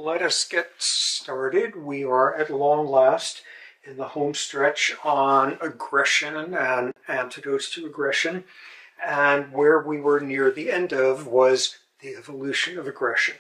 let us get started. We are at long last in the home stretch on aggression and antidotes to aggression. And where we were near the end of was the evolution of aggression.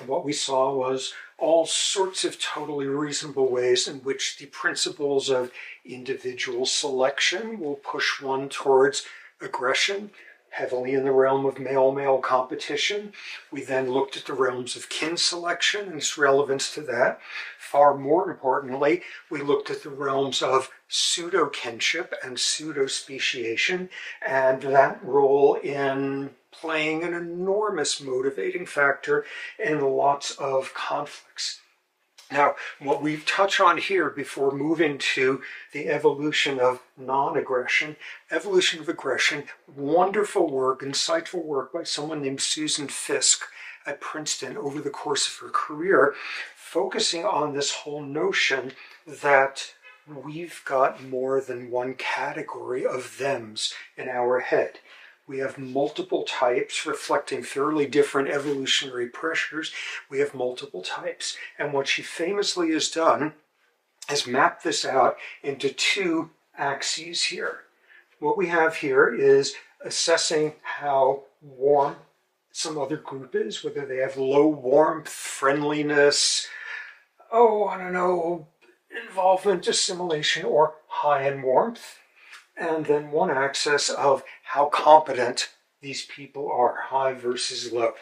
And what we saw was all sorts of totally reasonable ways in which the principles of individual selection will push one towards aggression, heavily in the realm of male-male competition. We then looked at the realms of kin selection and its relevance to that. Far more importantly, we looked at the realms of pseudo-kinship and pseudo-speciation, and that role in playing an enormous motivating factor in lots of conflicts. Now, what we touch on here before moving to the evolution of non-aggression, evolution of aggression, wonderful work, insightful work by someone named Susan Fiske at Princeton over the course of her career, focusing on this whole notion that we've got more than one category of thems in our head. We have multiple types reflecting fairly different evolutionary pressures. We have multiple types. And what she famously has done is map this out into two axes here. What we have here is assessing how warm some other group is, whether they have low warmth, friendliness, involvement, assimilation, or high in warmth. And then one axis of how competent these people are, high versus low.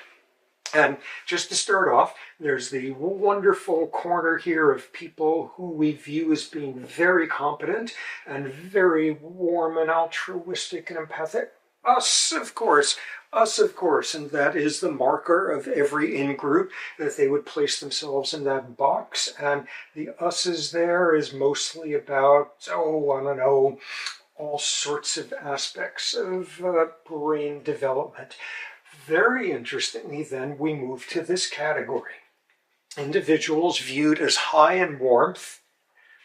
And just to start off, there's the wonderful corner here of people who we view as being very competent and very warm and altruistic and empathic. Us, of course, and that is the marker of every in-group, that they would place themselves in that box. And the us's there is mostly about, all sorts of aspects of brain development. Very interestingly, then, we move to this category. Individuals viewed as high in warmth,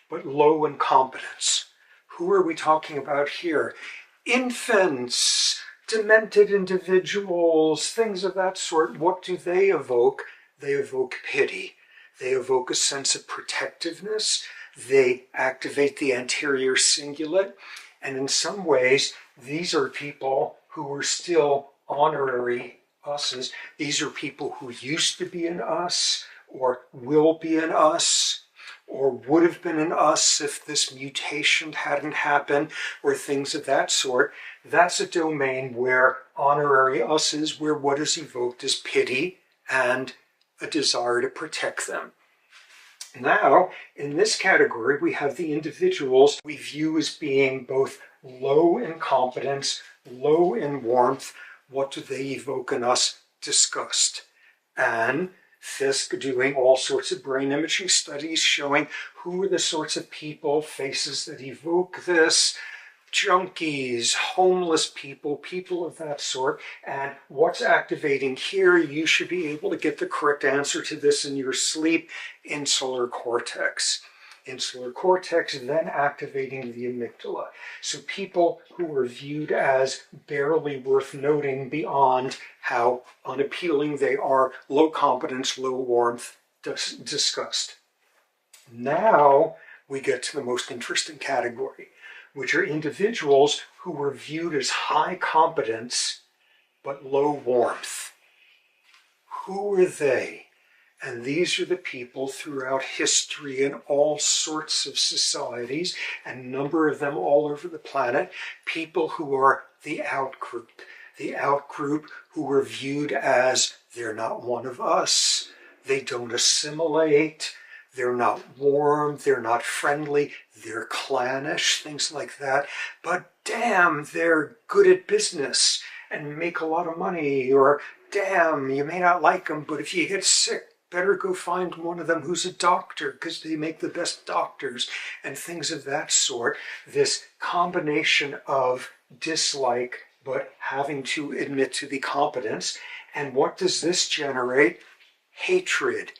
but low in competence. Who are we talking about here? Infants, demented individuals, things of that sort. What do they evoke? They evoke pity. They evoke a sense of protectiveness. They activate the anterior cingulate. And in some ways, these are people who are still honorary us's. These are people who used to be an us, or will be an us, or would have been an us if this mutation hadn't happened, or things of that sort. That's a domain where honorary us's, where what is evoked is pity and a desire to protect them. Now, in this category, we have the individuals we view as being both low in competence, low in warmth. What do they evoke in us? Disgust. And Fiske doing all sorts of brain imaging studies showing who are the sorts of people, faces that evoke this, junkies, homeless people, people of that sort. And what's activating here, you should be able to get the correct answer to this in your sleep, insular cortex. Insular cortex then activating the amygdala. So people who are viewed as barely worth noting beyond how unappealing they are, low competence, low warmth, disgust. Now we get to the most interesting category, which are individuals who were viewed as high competence but low warmth. Who are they? And these are the people throughout history in all sorts of societies, and a number of them all over the planet, people who are the out-group who were viewed as they're not one of us, they don't assimilate, they're not warm, they're not friendly, they're clannish, things like that. But damn, they're good at business and make a lot of money. Or damn, you may not like them, but if you get sick, better go find one of them who's a doctor because they make the best doctors, and things of that sort. This combination of dislike but having to admit to the competence. And what does this generate? Hatred,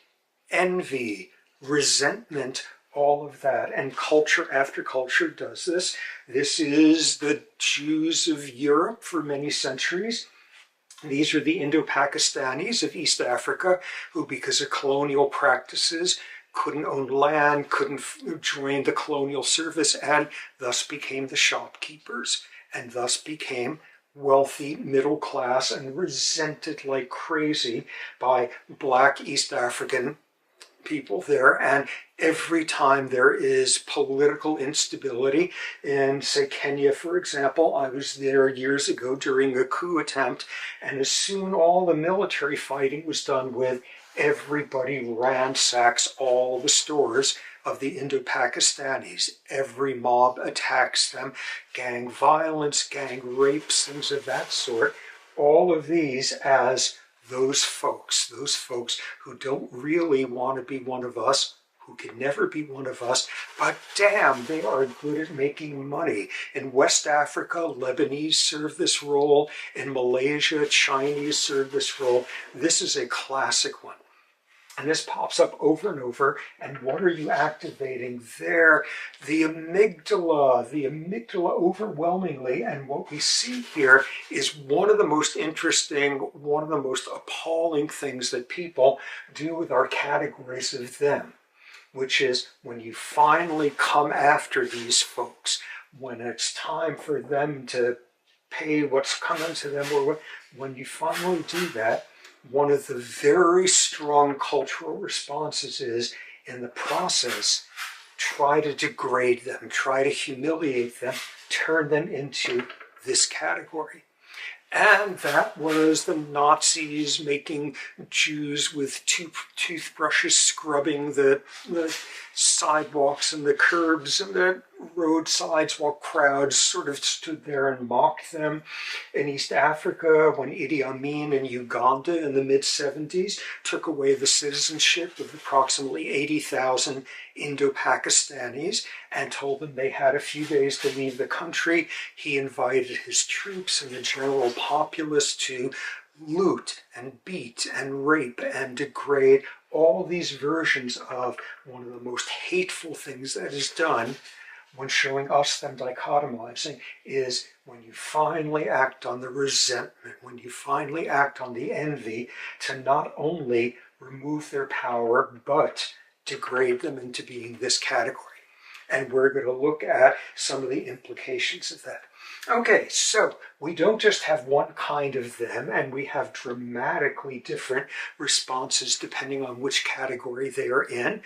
envy, resentment, all of that. And culture after culture does this. This is the Jews of Europe for many centuries. These are the Indo-Pakistanis of East Africa who, because of colonial practices, couldn't own land, couldn't join the colonial service, and thus became the shopkeepers, and thus became wealthy, middle class, and resented like crazy by black East African people there. And every time there is political instability in, say, Kenya, for example, I was there years ago during a coup attempt, and as soon all the military fighting was done with, everybody ransacks all the stores of the Indo-Pakistanis. Every mob attacks them, gang violence, gang rapes, things of that sort. All of these as those folks who don't really want to be one of us, who can never be one of us, but damn, they are good at making money. In West Africa, Lebanese serve this role. In Malaysia, Chinese serve this role. This is a classic one. And this pops up over and over. And what are you activating there? The amygdala overwhelmingly. And what we see here is one of the most interesting, one of the most appalling things that people do with our categories of them, which is when you finally come after these folks, when it's time for them to pay what's coming to them, or when you finally do that, one of the very strong cultural responses is, in the process, try to degrade them, try to humiliate them, turn them into this category. And that was the Nazis making Jews with toothbrushes scrubbing the sidewalks and the curbs and the roadsides while crowds sort of stood there and mocked them. In East Africa, when Idi Amin in Uganda in the mid-70s took away the citizenship of approximately 80,000 Indo-Pakistanis and told them they had a few days to leave the country, he invited his troops and the general populace to loot and beat and rape and degrade. All these versions of one of the most hateful things that is done when showing us them dichotomizing is when you finally act on the resentment, when you finally act on the envy, to not only remove their power, but degrade them into being this category. And we're going to look at some of the implications of that. Okay, so we don't just have one kind of them, and we have dramatically different responses depending on which category they are in.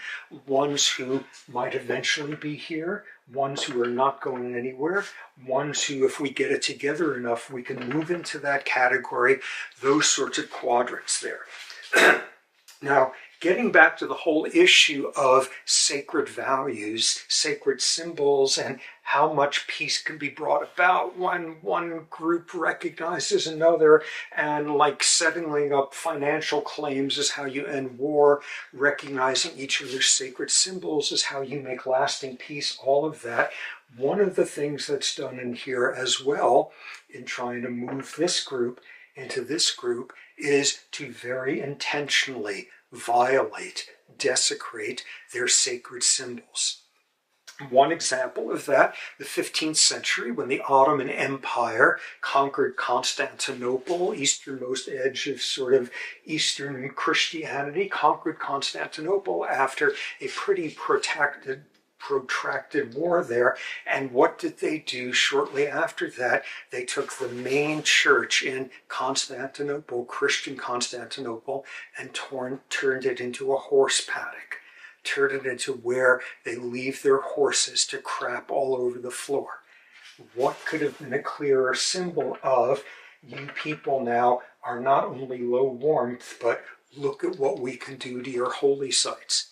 Ones who might eventually be here, ones who are not going anywhere, ones who, if we get it together enough, we can move into that category, those sorts of quadrants there. Now, getting back to the whole issue of sacred values, sacred symbols, and how much peace can be brought about when one group recognizes another, and like settling up financial claims is how you end war, recognizing each other's sacred symbols is how you make lasting peace, all of that. One of the things that's done in here as well, in trying to move this group into this group, is to very intentionally violate, desecrate their sacred symbols. One example of that, the 15th century, when the Ottoman Empire conquered Constantinople, easternmost edge of sort of Eastern Christianity, conquered Constantinople after a pretty protracted war there. And what did they do shortly after that? They took the main church in Constantinople, Christian Constantinople, and turned it into a horse paddock. Turned it into where they leave their horses to crap all over the floor. What could have been a clearer symbol of, you people now are not only low warmth, but look at what we can do to your holy sites.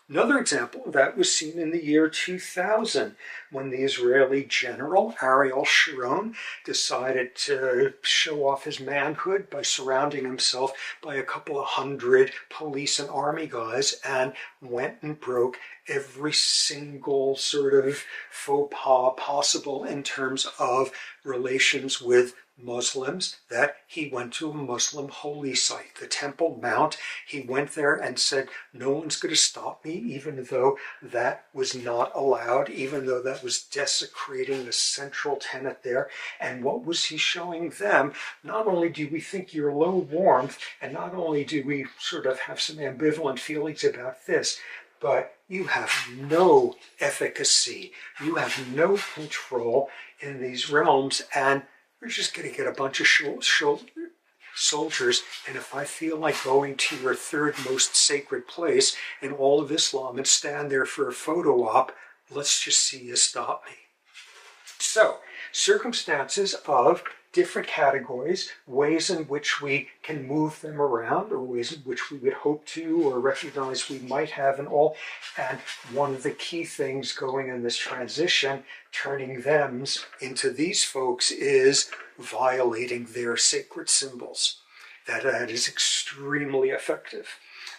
Another example of that was seen in the year 2000, when the Israeli general Ariel Sharon decided to show off his manhood by surrounding himself by a couple of hundred police and army guys, and went and broke every single sort of faux pas possible in terms of relations with Muslims that he went to a Muslim holy site, the Temple Mount. He went there and said, no one's going to stop me, even though that was not allowed, even though that was desecrating the central tenet there. And what was he showing them? Not only do we think you're low warmth, and not only do we sort of have some ambivalent feelings about this, but you have no efficacy. You have no control in these realms, and we're just going to get a bunch of soldiers, and if I feel like going to your third most sacred place in all of Islam and stand there for a photo op, let's just see you stop me. So, circumstances of different categories, ways in which we can move them around, or ways in which we would hope to or recognize we might have and all. And one of the key things going in this transition, turning thems into these folks, is violating their sacred symbols. That is extremely effective.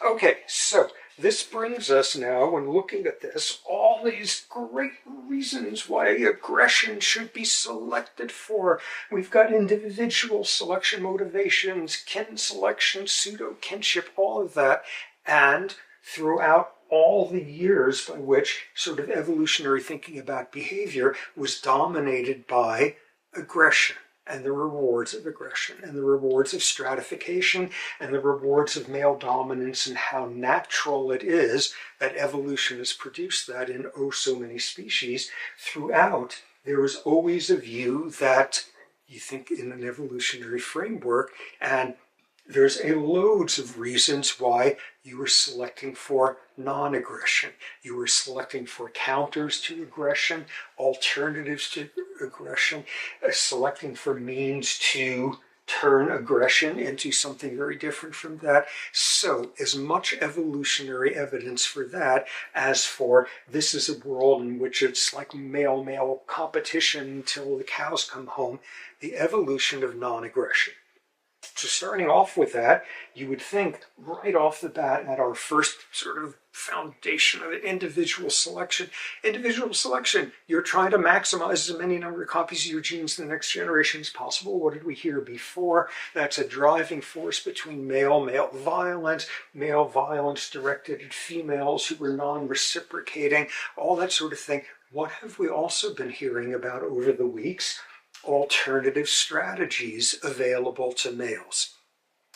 Okay, so this brings us now, when looking at this, all these great reasons why aggression should be selected for. We've got individual selection motivations, kin selection, pseudo-kinship, all of that. And throughout all the years by which sort of evolutionary thinking about behavior was dominated by aggression, and the rewards of aggression, and the rewards of stratification, and the rewards of male dominance, and how natural it is that evolution has produced that in oh so many species. Throughout, there was always a view that you think in an evolutionary framework, and there's loads of reasons why you were selecting for non-aggression. You were selecting for counters to aggression, alternatives to aggression, selecting for means to turn aggression into something very different from that. So, as much evolutionary evidence for that as for this is a world in which it's like male-male competition until the cows come home, the evolution of non-aggression. So starting off with that, you would think right off the bat at our first sort of foundation of it, individual selection. Individual selection, you're trying to maximize as many number of copies of your genes in the next generation as possible. What did we hear before? That's a driving force between male violence directed at females who were non-reciprocating, all that sort of thing. What have we also been hearing about over the weeks? Alternative strategies available to males.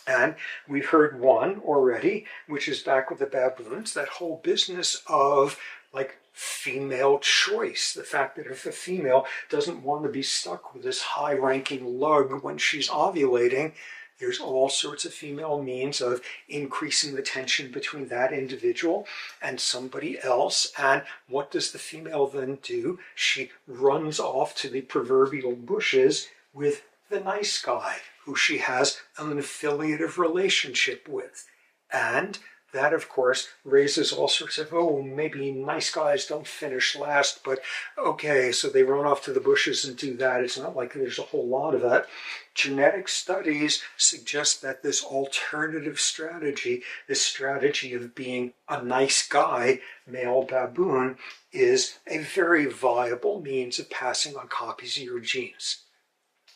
And we've heard one already, which is back with the baboons, that whole business of like female choice. The fact that if a female doesn't want to be stuck with this high-ranking lug when she's ovulating, there's all sorts of female means of increasing the tension between that individual and somebody else. And what does the female then do? She runs off to the proverbial bushes with the nice guy who she has an affiliative relationship with. And that, of course, raises all sorts of, oh, maybe nice guys don't finish last, but okay, so they run off to the bushes and do that. It's not like there's a whole lot of that. Genetic studies suggest that this alternative strategy, this strategy of being a nice guy, male baboon, is a very viable means of passing on copies of your genes.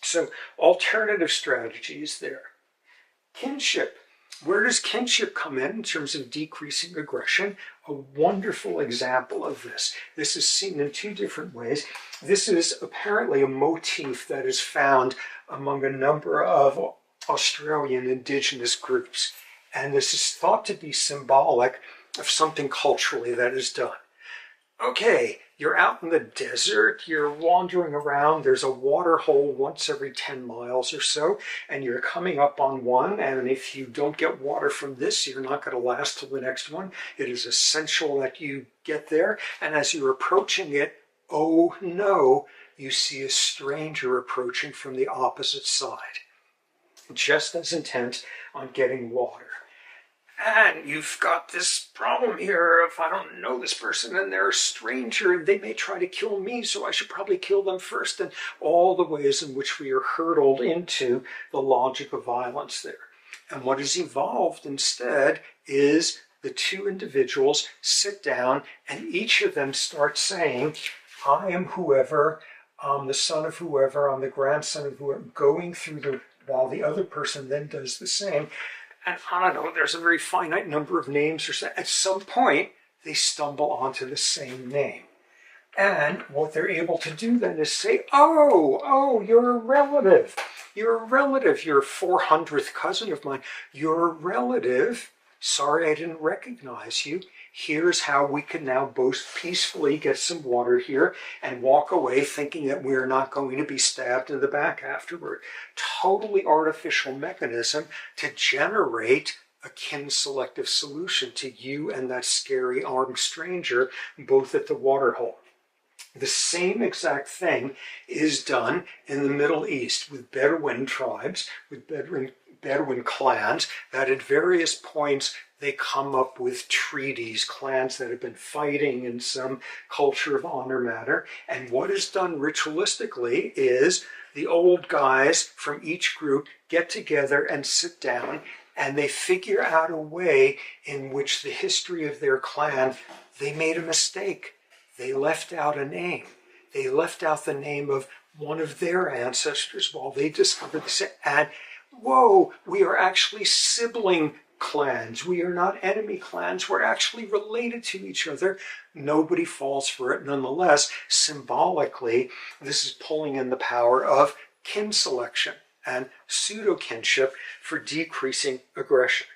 So, alternative strategies there. Kinship. Where does kinship come in terms of decreasing aggression? A wonderful example of this. This is seen in two different ways. This is apparently a motif that is found among a number of Australian indigenous groups. And this is thought to be symbolic of something culturally that is done. Okay, you're out in the desert, you're wandering around, there's a water hole once every 10 miles or so, and you're coming up on one, and if you don't get water from this, you're not going to last till the next one. It is essential that you get there, and as you're approaching it, oh no, you see a stranger approaching from the opposite side, just as intent on getting water. And you've got this problem here. If I don't know this person and they're a stranger, they may try to kill me, so I should probably kill them first. And all the ways in which we are hurtled into the logic of violence there. And what has evolved instead is the two individuals sit down and each of them starts saying, I am whoever, I'm the son of whoever, I'm the grandson of whoever, going through while the other person then does the same. And I don't know, there's a very finite number of names, or at some point, they stumble onto the same name. And what they're able to do then is say, oh, you're a relative. You're a relative. You're a 400th cousin of mine. You're a relative. Sorry I didn't recognize you. Here's how we can now both peacefully get some water here and walk away thinking that we're not going to be stabbed in the back afterward. Totally artificial mechanism to generate a kin-selective solution to you and that scary armed stranger, both at the water hole. The same exact thing is done in the Middle East with Bedouin tribes, with Bedouin clans, that at various points they come up with treaties, clans that have been fighting in some culture of honor matter. And what is done ritualistically is the old guys from each group get together and sit down, and they figure out a way in which the history of their clan, they made a mistake. They left out a name. They left out the name of one of their ancestors while they discovered this. And whoa, we are actually sibling clans. We are not enemy clans. We're actually related to each other. Nobody falls for it. Nonetheless, symbolically, this is pulling in the power of kin selection and pseudo-kinship for decreasing aggression.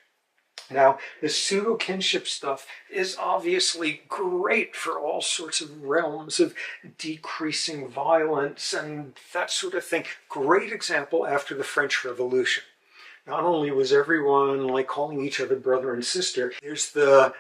Now, the pseudo-kinship stuff is obviously great for all sorts of realms of decreasing violence and that sort of thing. Great example after the French Revolution. Not only was everyone like calling each other brother and sister, there's the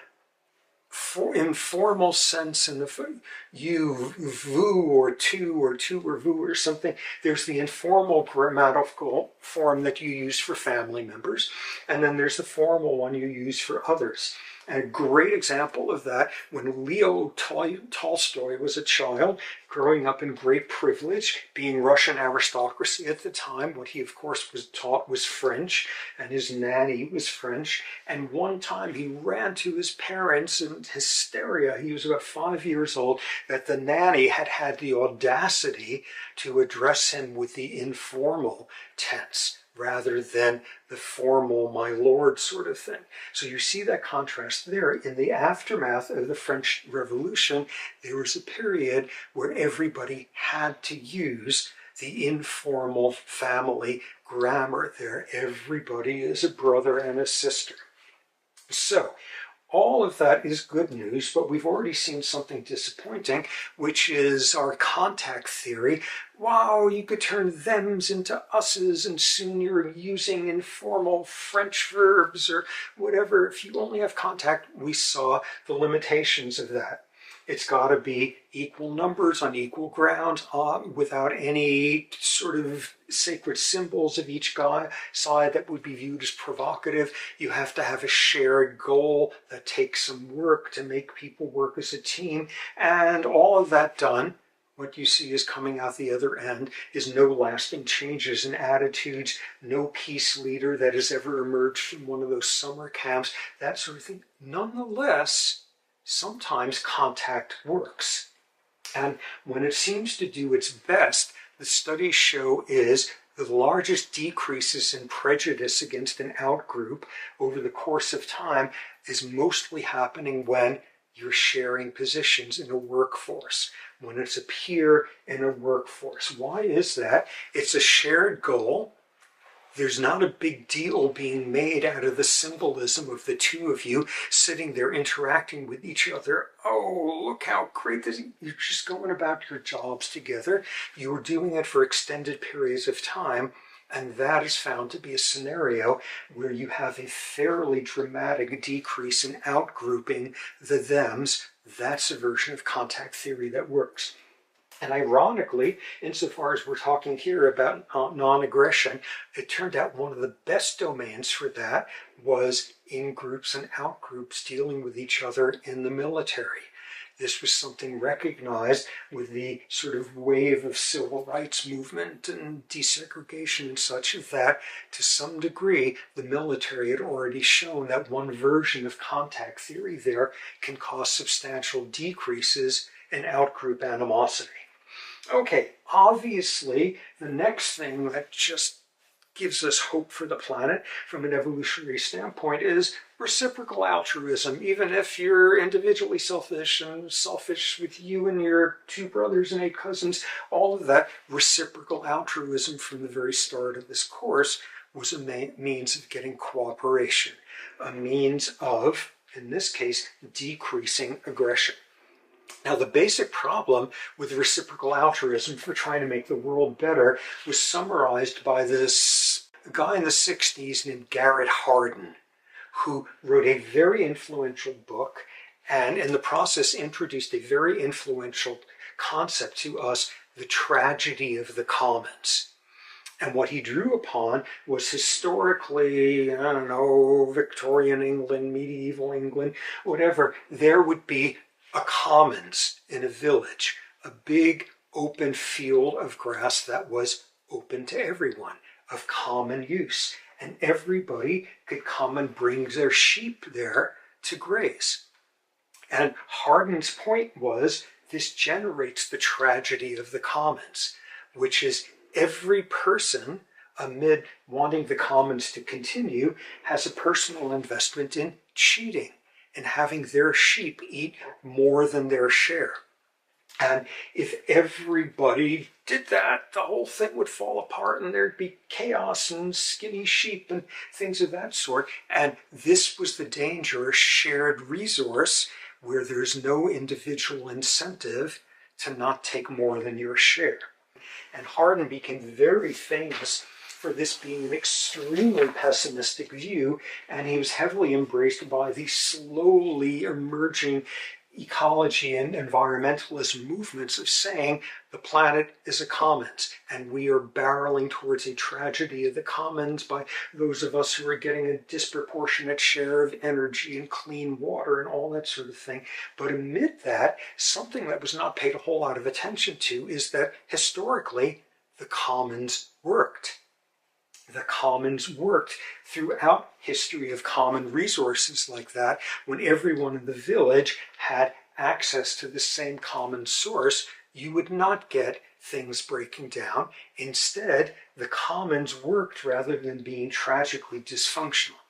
informal sense in the you, vous, or tu or vous or something. There's the informal grammatical form that you use for family members, and then there's the formal one you use for others. And a great example of that, when Leo Tolstoy was a child, growing up in great privilege, being Russian aristocracy at the time, what he of course was taught was French, and his nanny was French. And one time he ran to his parents in hysteria. He was about 5 years old, that the nanny had had the audacity to address him with the informal tense, rather than the formal my lord sort of thing. So you see that contrast there. In the aftermath of the French Revolution, there was a period where everybody had to use the informal family grammar there. Everybody is a brother and a sister. So all of that is good news, but we've already seen something disappointing, which is our contact theory. Wow, you could turn thems into us's, and soon you're using informal French verbs or whatever. If you only have contact, we saw the limitations of that. It's got to be equal numbers on equal ground without any sort of sacred symbols of each side that would be viewed as provocative. You have to have a shared goal that takes some work to make people work as a team. And all of that done, what you see is coming out the other end is no lasting changes in attitudes, no peace leader that has ever emerged from one of those summer camps, that sort of thing. Nonetheless, sometimes contact works. And when it seems to do its best, the studies show is the largest decreases in prejudice against an outgroup over the course of time is mostly happening when you're sharing positions in a workforce, when it's a peer in a workforce. Why is that? It's a shared goal. There's not a big deal being made out of the symbolism of the two of you sitting there interacting with each other. Oh, look how great this is. You're just going about your jobs together. You were doing it for extended periods of time, and that is found to be a scenario where you have a fairly dramatic decrease in outgrouping the thems. That's a version of contact theory that works. And ironically, insofar as we're talking here about non-aggression, it turned out one of the best domains for that was in-groups and out-groups dealing with each other in the military. This was something recognized with the sort of wave of civil rights movement and desegregation and such, that to some degree the military had already shown that one version of contact theory there can cause substantial decreases in out-group animosity. Okay, obviously, the next thing that just gives us hope for the planet from an evolutionary standpoint is reciprocal altruism. Even if you're individually selfish and selfish with you and your 2 brothers and 8 cousins, all of that reciprocal altruism from the very start of this course was a means of getting cooperation, a means of, in this case, decreasing aggression. Now, the basic problem with reciprocal altruism for trying to make the world better was summarized by this guy in the 60s named Garrett Hardin, who wrote a very influential book and in the process introduced a very influential concept to us, the tragedy of the commons. And what he drew upon was historically, I don't know, Victorian England, medieval England, whatever, there would be a commons in a village, a big open field of grass that was open to everyone, of common use. And everybody could come and bring their sheep there to graze. And Hardin's point was this generates the tragedy of the commons, which is every person, amid wanting the commons to continue, has a personal investment in cheating and having their sheep eat more than their share. And if everybody did that, the whole thing would fall apart and there'd be chaos and skinny sheep and things of that sort. And this was the danger, a shared resource where there's no individual incentive to not take more than your share. And Hardin became very famous for this being an extremely pessimistic view, and he was heavily embraced by the slowly emerging ecology and environmentalist movements of saying the planet is a commons and we are barreling towards a tragedy of the commons by those of us who are getting a disproportionate share of energy and clean water and all that sort of thing. But amid that, something that was not paid a whole lot of attention to is that historically the commons worked. The commons worked throughout history of common resources like that. When everyone in the village had access to the same common source, you would not get things breaking down. Instead, the commons worked rather than being tragically dysfunctional.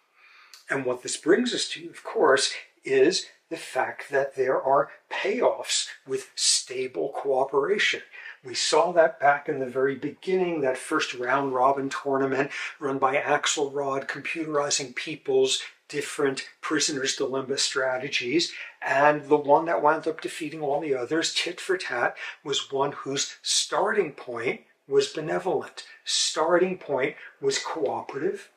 And what this brings us to, of course, is the fact that there are payoffs with stable cooperation. We saw that back in the very beginning, that first round-robin tournament run by Axelrod, computerizing people's different prisoner's dilemma strategies. And the one that wound up defeating all the others, tit for tat, was one whose starting point was benevolent. Starting point was cooperative,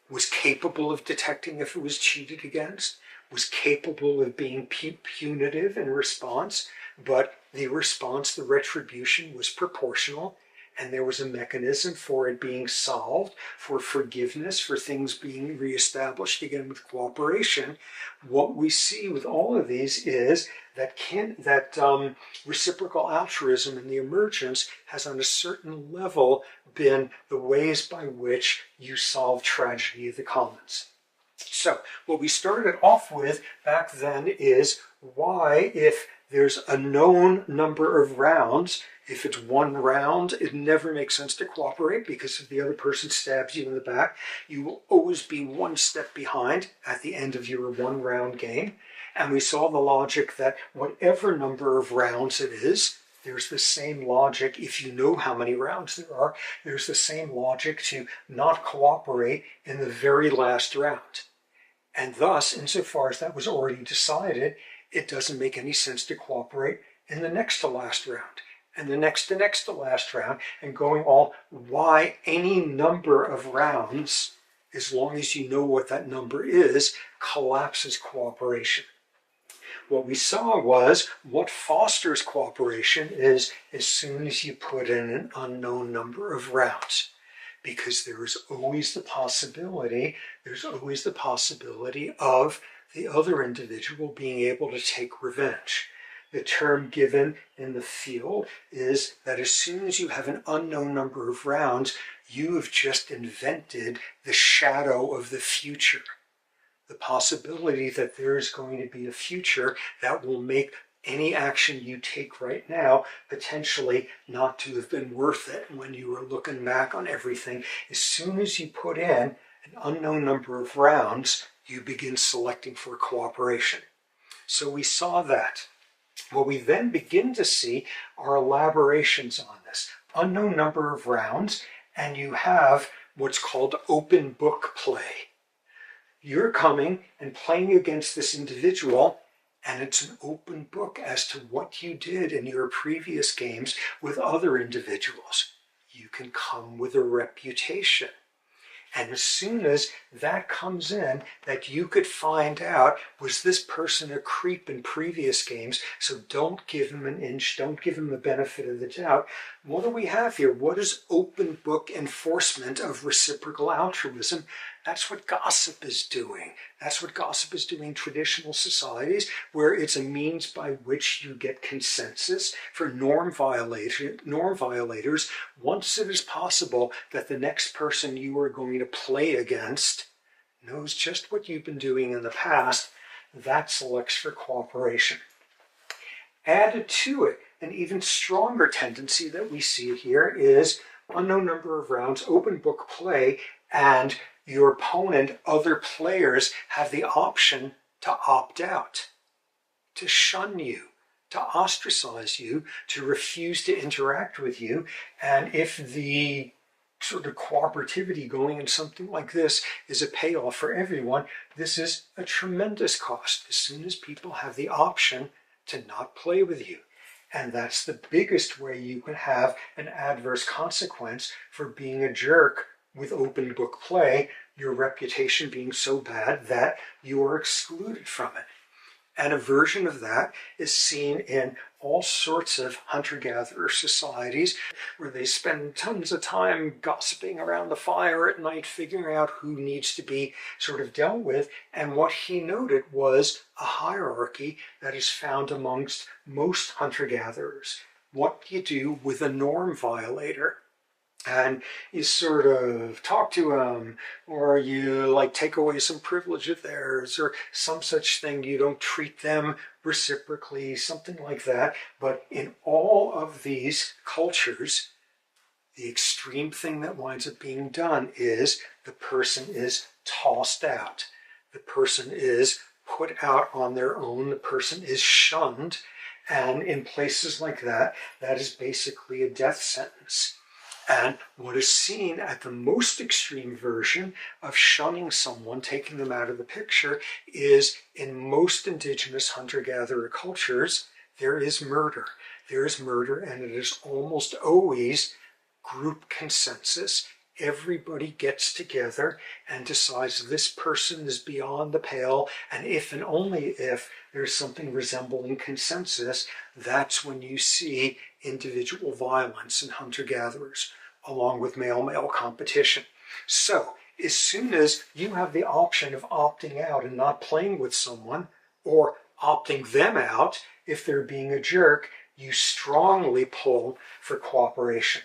was capable of detecting if it was cheated against, was capable of being punitive in response, but the response, the retribution, was proportional, and there was a mechanism for it being solved, for forgiveness, for things being reestablished again with cooperation. What we see with all of these is that reciprocal altruism and the emergence has on a certain level been the ways by which you solve tragedy of the commons. So what we started off with back then is why, if there's a known number of rounds, if it's one round, it never makes sense to cooperate, because if the other person stabs you in the back, you will always be one step behind at the end of your one round game. And we saw the logic that whatever number of rounds it is, there's the same logic, if you know how many rounds there are, there's the same logic to not cooperate in the very last round. And thus, insofar as that was already decided, it doesn't make any sense to cooperate in the next to last round, and the next to last round, and going all why any number of rounds, as long as you know what that number is, collapses cooperation. What we saw was what fosters cooperation is as soon as you put in an unknown number of rounds, because there is always the possibility, of the other individual being able to take revenge. The term given in the field is that as soon as you have an unknown number of rounds, you have just invented the shadow of the future. The possibility that there is going to be a future that will make any action you take right now potentially not to have been worth it when you were looking back on everything. As soon as you put in an unknown number of rounds, you begin selecting for cooperation. So we saw that. What we then begin to see are elaborations on this. Unknown number of rounds, and you have what's called open book play. You're coming and playing against this individual, and it's an open book as to what you did in your previous games with other individuals. You can come with a reputation. And as soon as that comes in, that you could find out, was this person a creep in previous games? So don't give him an inch, don't give him the benefit of the doubt. What do we have here? What is open book enforcement of reciprocal altruism? That's what gossip is doing. That's what gossip is doing in traditional societies, where it's a means by which you get consensus for norm violators once it is possible that the next person you are going to play against knows just what you've been doing in the past. That selects for cooperation. Added to it, an even stronger tendency that we see here is unknown number of rounds, open book play, and your opponent, other players, have the option to opt out, to shun you, to ostracize you, to refuse to interact with you. And if the sort of cooperativity going in something like this is a payoff for everyone, this is a tremendous cost as soon as people have the option to not play with you. And that's the biggest way you can have an adverse consequence for being a jerk with open book play, your reputation being so bad that you are excluded from it. And a version of that is seen in all sorts of hunter-gatherer societies where they spend tons of time gossiping around the fire at night, figuring out who needs to be sort of dealt with. And what he noted was a hierarchy that is found amongst most hunter-gatherers. What do you do with a norm violator? And you sort of talk to them, or you like take away some privilege of theirs, or some such thing. You don't treat them reciprocally, something like that. But in all of these cultures, the extreme thing that winds up being done is the person is tossed out. The person is put out on their own. The person is shunned. And in places like that, that is basically a death sentence. And what is seen at the most extreme version of shunning someone, taking them out of the picture, is in most indigenous hunter-gatherer cultures, there is murder. There is murder, and it is almost always group consensus. Everybody gets together and decides this person is beyond the pale, and if and only if there's something resembling consensus, that's when you see individual violence in hunter-gatherers, along with male-male competition. So, as soon as you have the option of opting out and not playing with someone, or opting them out if they're being a jerk, you strongly pull for cooperation.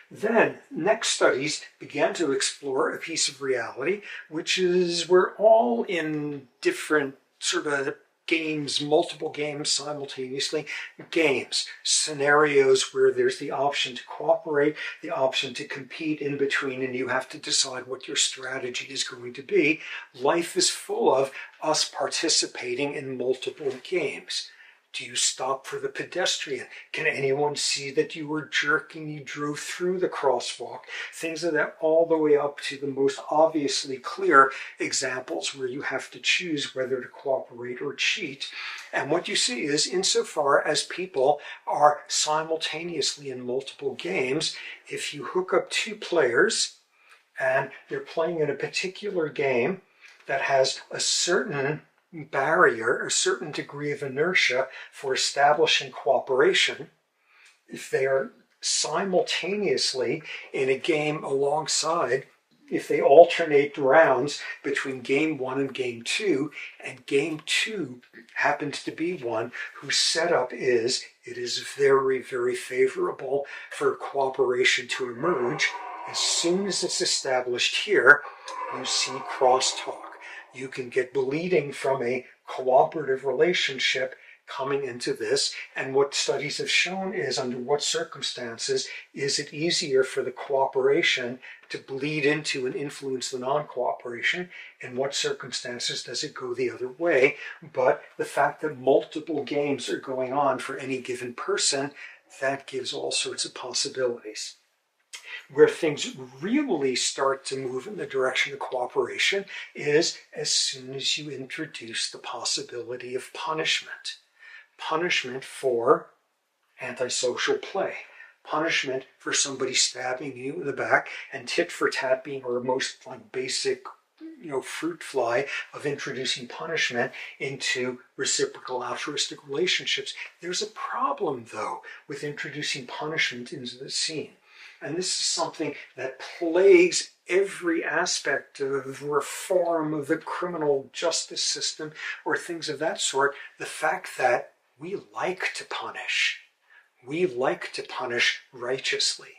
Then, next studies began to explore a piece of reality, which is we're all in different sort of games, multiple games simultaneously, games, scenarios where there's the option to cooperate, the option to compete in between, and you have to decide what your strategy is going to be. Life is full of us participating in multiple games. Do you stop for the pedestrian? Can anyone see that you were jerking? You drove through the crosswalk. Things of that, all the way up to the most obviously clear examples where you have to choose whether to cooperate or cheat. And what you see is, insofar as people are simultaneously in multiple games, if you hook up two players and they're playing in a particular game that has a certain barrier, a certain degree of inertia for establishing cooperation, if they are simultaneously in a game alongside, if they alternate rounds between game 1 and game 2, and game 2 happens to be one whose setup is, it is very, very favorable for cooperation to emerge, as soon as it's established here, you see crosstalk. You can get bleeding from a cooperative relationship coming into this, and what studies have shown is under what circumstances is it easier for the cooperation to bleed into and influence the non-cooperation, in what circumstances does it go the other way. But the fact that multiple games are going on for any given person, that gives all sorts of possibilities. Where things really start to move in the direction of cooperation is as soon as you introduce the possibility of punishment. Punishment for antisocial play. Punishment for somebody stabbing you in the back, and tit for tat being our most basic fruit fly of introducing punishment into reciprocal altruistic relationships. There's a problem, though, with introducing punishment into the scene. And this is something that plagues every aspect of reform of the criminal justice system or things of that sort. The fact that we like to punish. We like to punish righteously.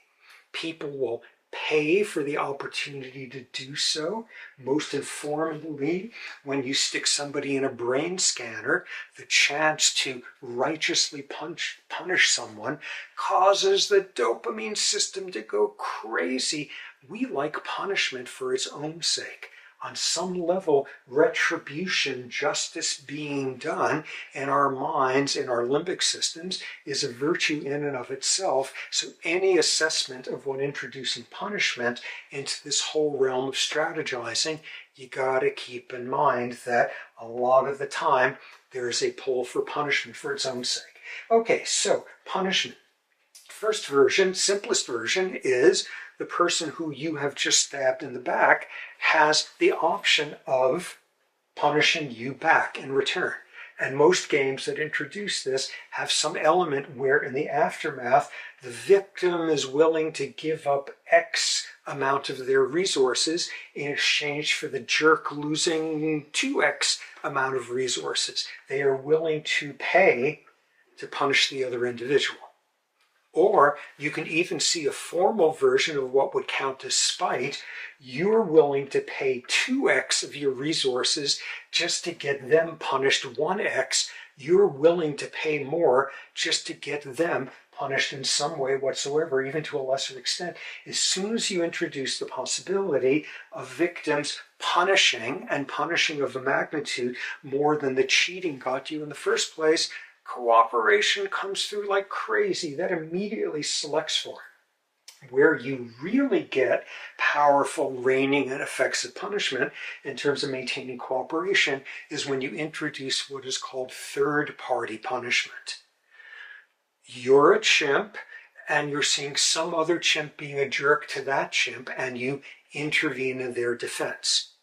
People will pay for the opportunity to do so. Most informally, when you stick somebody in a brain scanner, the chance to righteously punish someone causes the dopamine system to go crazy. We like punishment for its own sake. On some level, retribution, justice being done in our minds, in our limbic systems, is a virtue in and of itself. So any assessment of what introducing punishment into this whole realm of strategizing, you got to keep in mind that a lot of the time there's a pull for punishment for its own sake. Okay, so punishment. First version, simplest version, is the person who you have just stabbed in the back has the option of punishing you back in return. And most games that introduce this have some element where in the aftermath, the victim is willing to give up X amount of their resources in exchange for the jerk losing 2X amount of resources. They are willing to pay to punish the other individual. Or you can even see a formal version of what would count as spite. You're willing to pay 2x of your resources just to get them punished 1x. You're willing to pay more just to get them punished in some way whatsoever, even to a lesser extent. As soon as you introduce the possibility of victims punishing, and punishing of a magnitude more than the cheating got you in the first place, cooperation comes through like crazy. That immediately selects for it. Where you really get powerful reining and effects of punishment in terms of maintaining cooperation is when you introduce what is called third-party punishment. You're a chimp, and you're seeing some other chimp being a jerk to that chimp, and you intervene in their defense.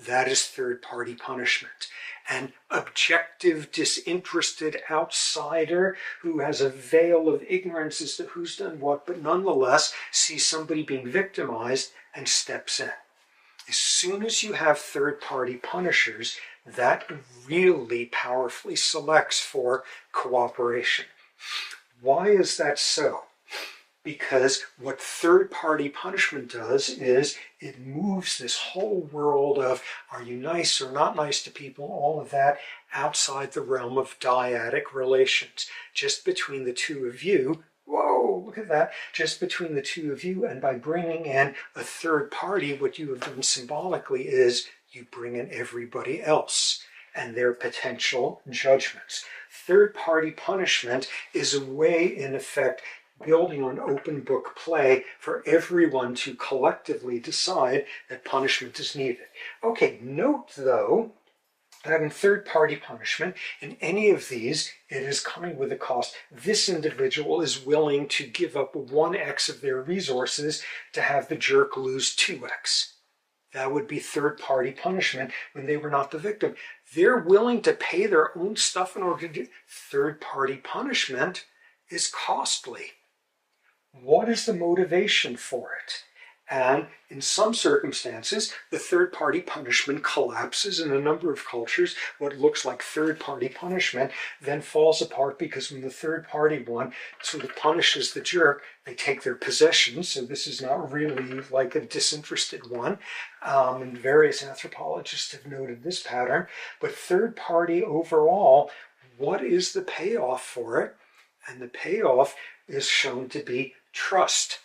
That is third-party punishment. An objective, disinterested outsider who has a veil of ignorance as to who's done what, but nonetheless sees somebody being victimized and steps in. As soon as you have third-party punishers, that really powerfully selects for cooperation. Why is that so? Because what third-party punishment does is it moves this whole world of are you nice or not nice to people, all of that, outside the realm of dyadic relations. Just between the two of you, whoa, look at that, just between the two of you, and by bringing in a third party, what you have done symbolically is you bring in everybody else and their potential judgments. Third-party punishment is a way, in effect, building on open book play for everyone to collectively decide that punishment is needed. Okay, note though that in third-party punishment, in any of these, it is coming with a cost. This individual is willing to give up 1x of their resources to have the jerk lose 2x. That would be third-party punishment when they were not the victim. They're willing to pay their own stuff in order to do third-party punishment is costly. What is the motivation for it? And in some circumstances, the third-party punishment collapses. In a number of cultures, what looks like third-party punishment then falls apart because when the third-party one sort of punishes the jerk, they take their possessions. So this is not really like a disinterested one. And various anthropologists have noted this pattern. But third-party overall what is the payoff for it? And the payoff is shown to be trust.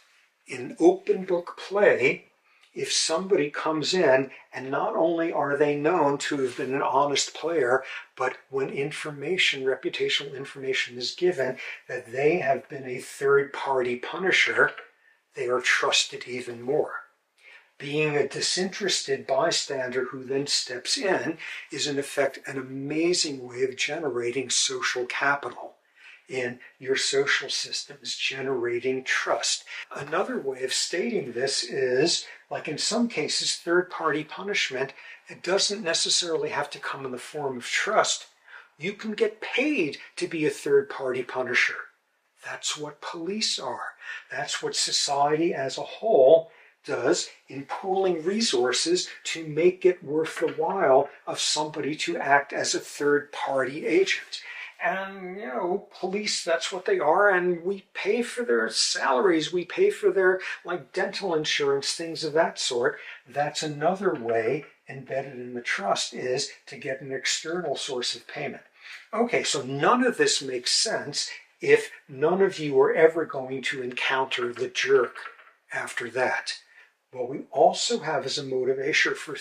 In open book play, if somebody comes in and not only are they known to have been an honest player, but when information, reputational information is given that they have been a third-party punisher, they are trusted even more. Being a disinterested bystander who then steps in is in effect an amazing way of generating social capital in your social systems, generating trust. Another way of stating this is, like in some cases, third-party punishment, it doesn't necessarily have to come in the form of trust. You can get paid to be a third-party punisher. That's what police are. That's what society as a whole does in pooling resources to make it worth the while of somebody to act as a third-party agent. And, you know, police, that's what they are, and we pay for their salaries, we pay for their, like, dental insurance, things of that sort. That's another way embedded in the trust, is to get an external source of payment. Okay, so none of this makes sense if none of you are ever going to encounter the jerk after that. What we also have as a motivation for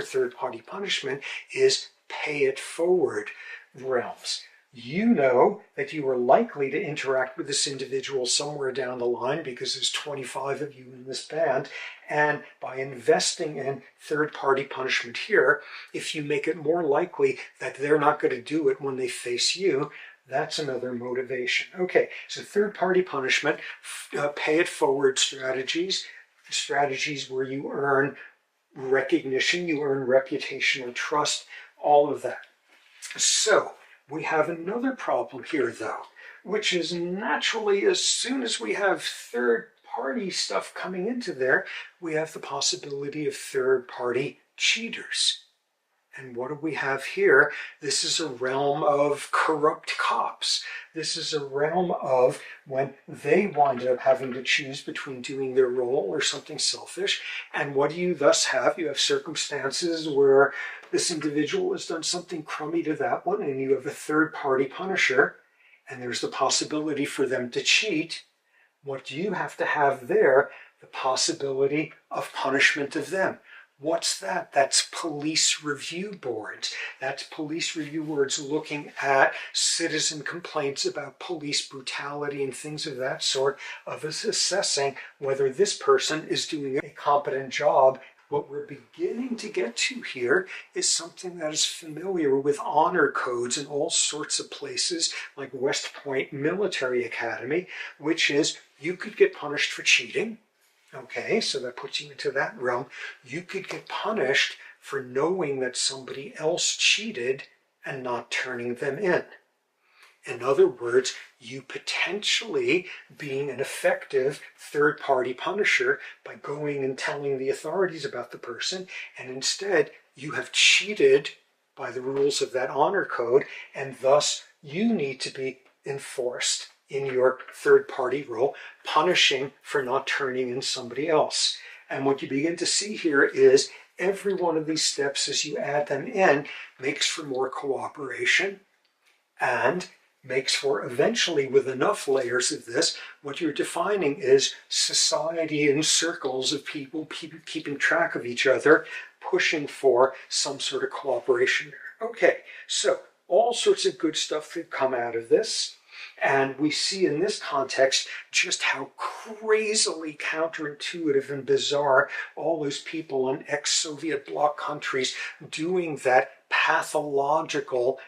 third-party punishment is pay it forward realms. You know that you are likely to interact with this individual somewhere down the line because there's 25 of you in this band, and by investing in third-party punishment here, if you make it more likely that they're not going to do it when they face you, that's another motivation. Okay, so third-party punishment, pay it forward strategies where you earn recognition, you earn reputational trust, all of that. So, we have another problem here, though, which is naturally, as soon as we have third-party stuff coming into there, we have the possibility of third-party cheaters. And what do we have here? This is a realm of corrupt cops. This is a realm of when they wind up having to choose between doing their role or something selfish. And what do you thus have? You have circumstances where this individual has done something crummy to that one, and you have a third-party punisher, and there's the possibility for them to cheat. What do you have to have there? The possibility of punishment of them. What's that? That's police review boards. That's police review boards looking at citizen complaints about police brutality and things of that sort, of assessing whether this person is doing a competent job. What we're beginning to get to here is something that is familiar with honor codes in all sorts of places, like West Point Military Academy, which is you could get punished for cheating. Okay, so that puts you into that realm. You could get punished for knowing that somebody else cheated and not turning them in. In other words, you potentially being an effective third-party punisher by going and telling the authorities about the person, and instead you have cheated by the rules of that honor code, and thus you need to be enforced in your third-party role, punishing for not turning in somebody else. And what you begin to see here is every one of these steps, as you add them in, makes for more cooperation and makes for, eventually, with enough layers of this, what you're defining is society in circles of people keeping track of each other, pushing for some sort of cooperation there. Okay, so all sorts of good stuff that come out of this. And we see in this context just how crazily counterintuitive and bizarre all those people in ex-Soviet bloc countries doing that pathological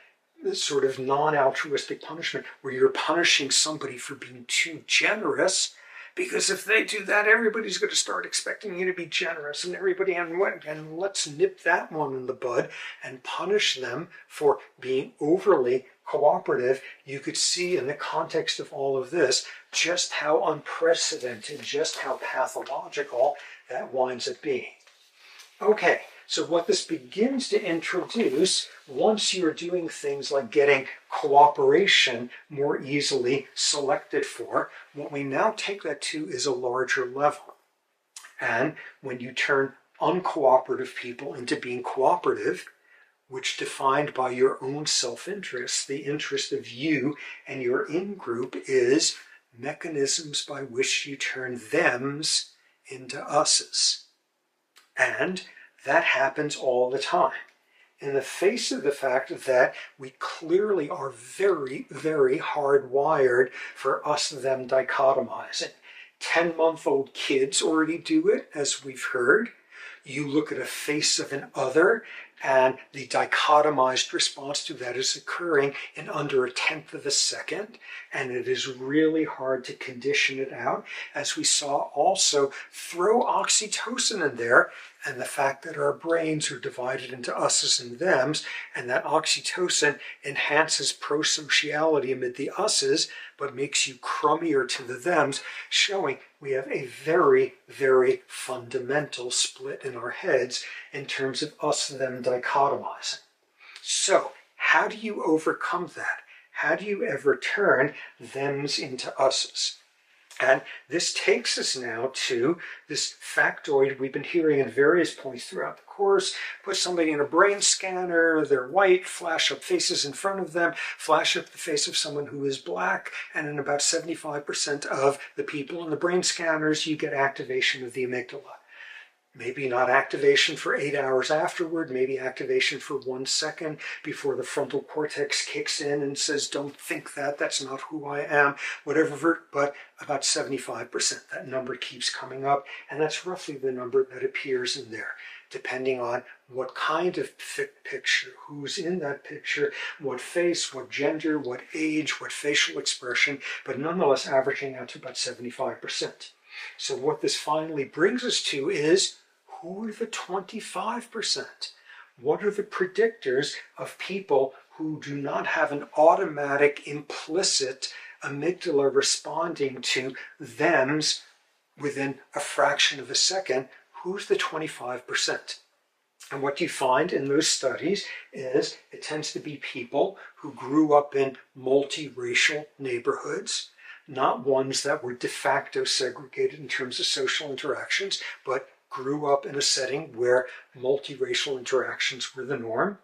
sort of non-altruistic punishment where you're punishing somebody for being too generous, because if they do that, everybody's going to start expecting you to be generous, and let's nip that one in the bud and punish them for being overly cooperative. You could see in the context of all of this just how unprecedented, just how pathological that winds up being. Okay, so what this begins to introduce, once you're doing things like getting cooperation more easily selected for, what we now take that to is a larger level. And when you turn uncooperative people into being cooperative, which defined by your own self-interest, the interest of you and your in-group, is mechanisms by which you turn thems into us's. And that happens all the time. In the face of the fact that we clearly are very, very hardwired for us-them dichotomizing. 10-month-old kids already do it, as we've heard. You look at a face of an other, and the dichotomized response to that is occurring in under 1/10 of a second, and it is really hard to condition it out. As we saw also, throw oxytocin in there, and the fact that our brains are divided into us's and thems, and that oxytocin enhances prosociality amid the us's, but makes you crummier to the thems, showing we have a very, very fundamental split in our heads in terms of us-them dichotomizing. So, how do you overcome that? How do you ever turn thems into us's? And this takes us now to this factoid we've been hearing in various points throughout the course. Put somebody in a brain scanner, they're white, flash up faces in front of them, flash up the face of someone who is black, and in about 75% of the people in the brain scanners, you get activation of the amygdala. Maybe not activation for 8 hours afterward, maybe activation for 1 second before the frontal cortex kicks in and says, don't think that, that's not who I am, whatever, but about 75%. That number keeps coming up, and that's roughly the number that appears in there, depending on what kind of picture, who's in that picture, what face, what gender, what age, what facial expression, but nonetheless averaging out to about 75%. So what this finally brings us to is, who are the 25%? What are the predictors of people who do not have an automatic, implicit amygdala responding to thems within a fraction of a second? Who's the 25%? And what you find in those studies is it tends to be people who grew up in multiracial neighborhoods, not ones that were de facto segregated in terms of social interactions, but grew up in a setting where multiracial interactions were the norm.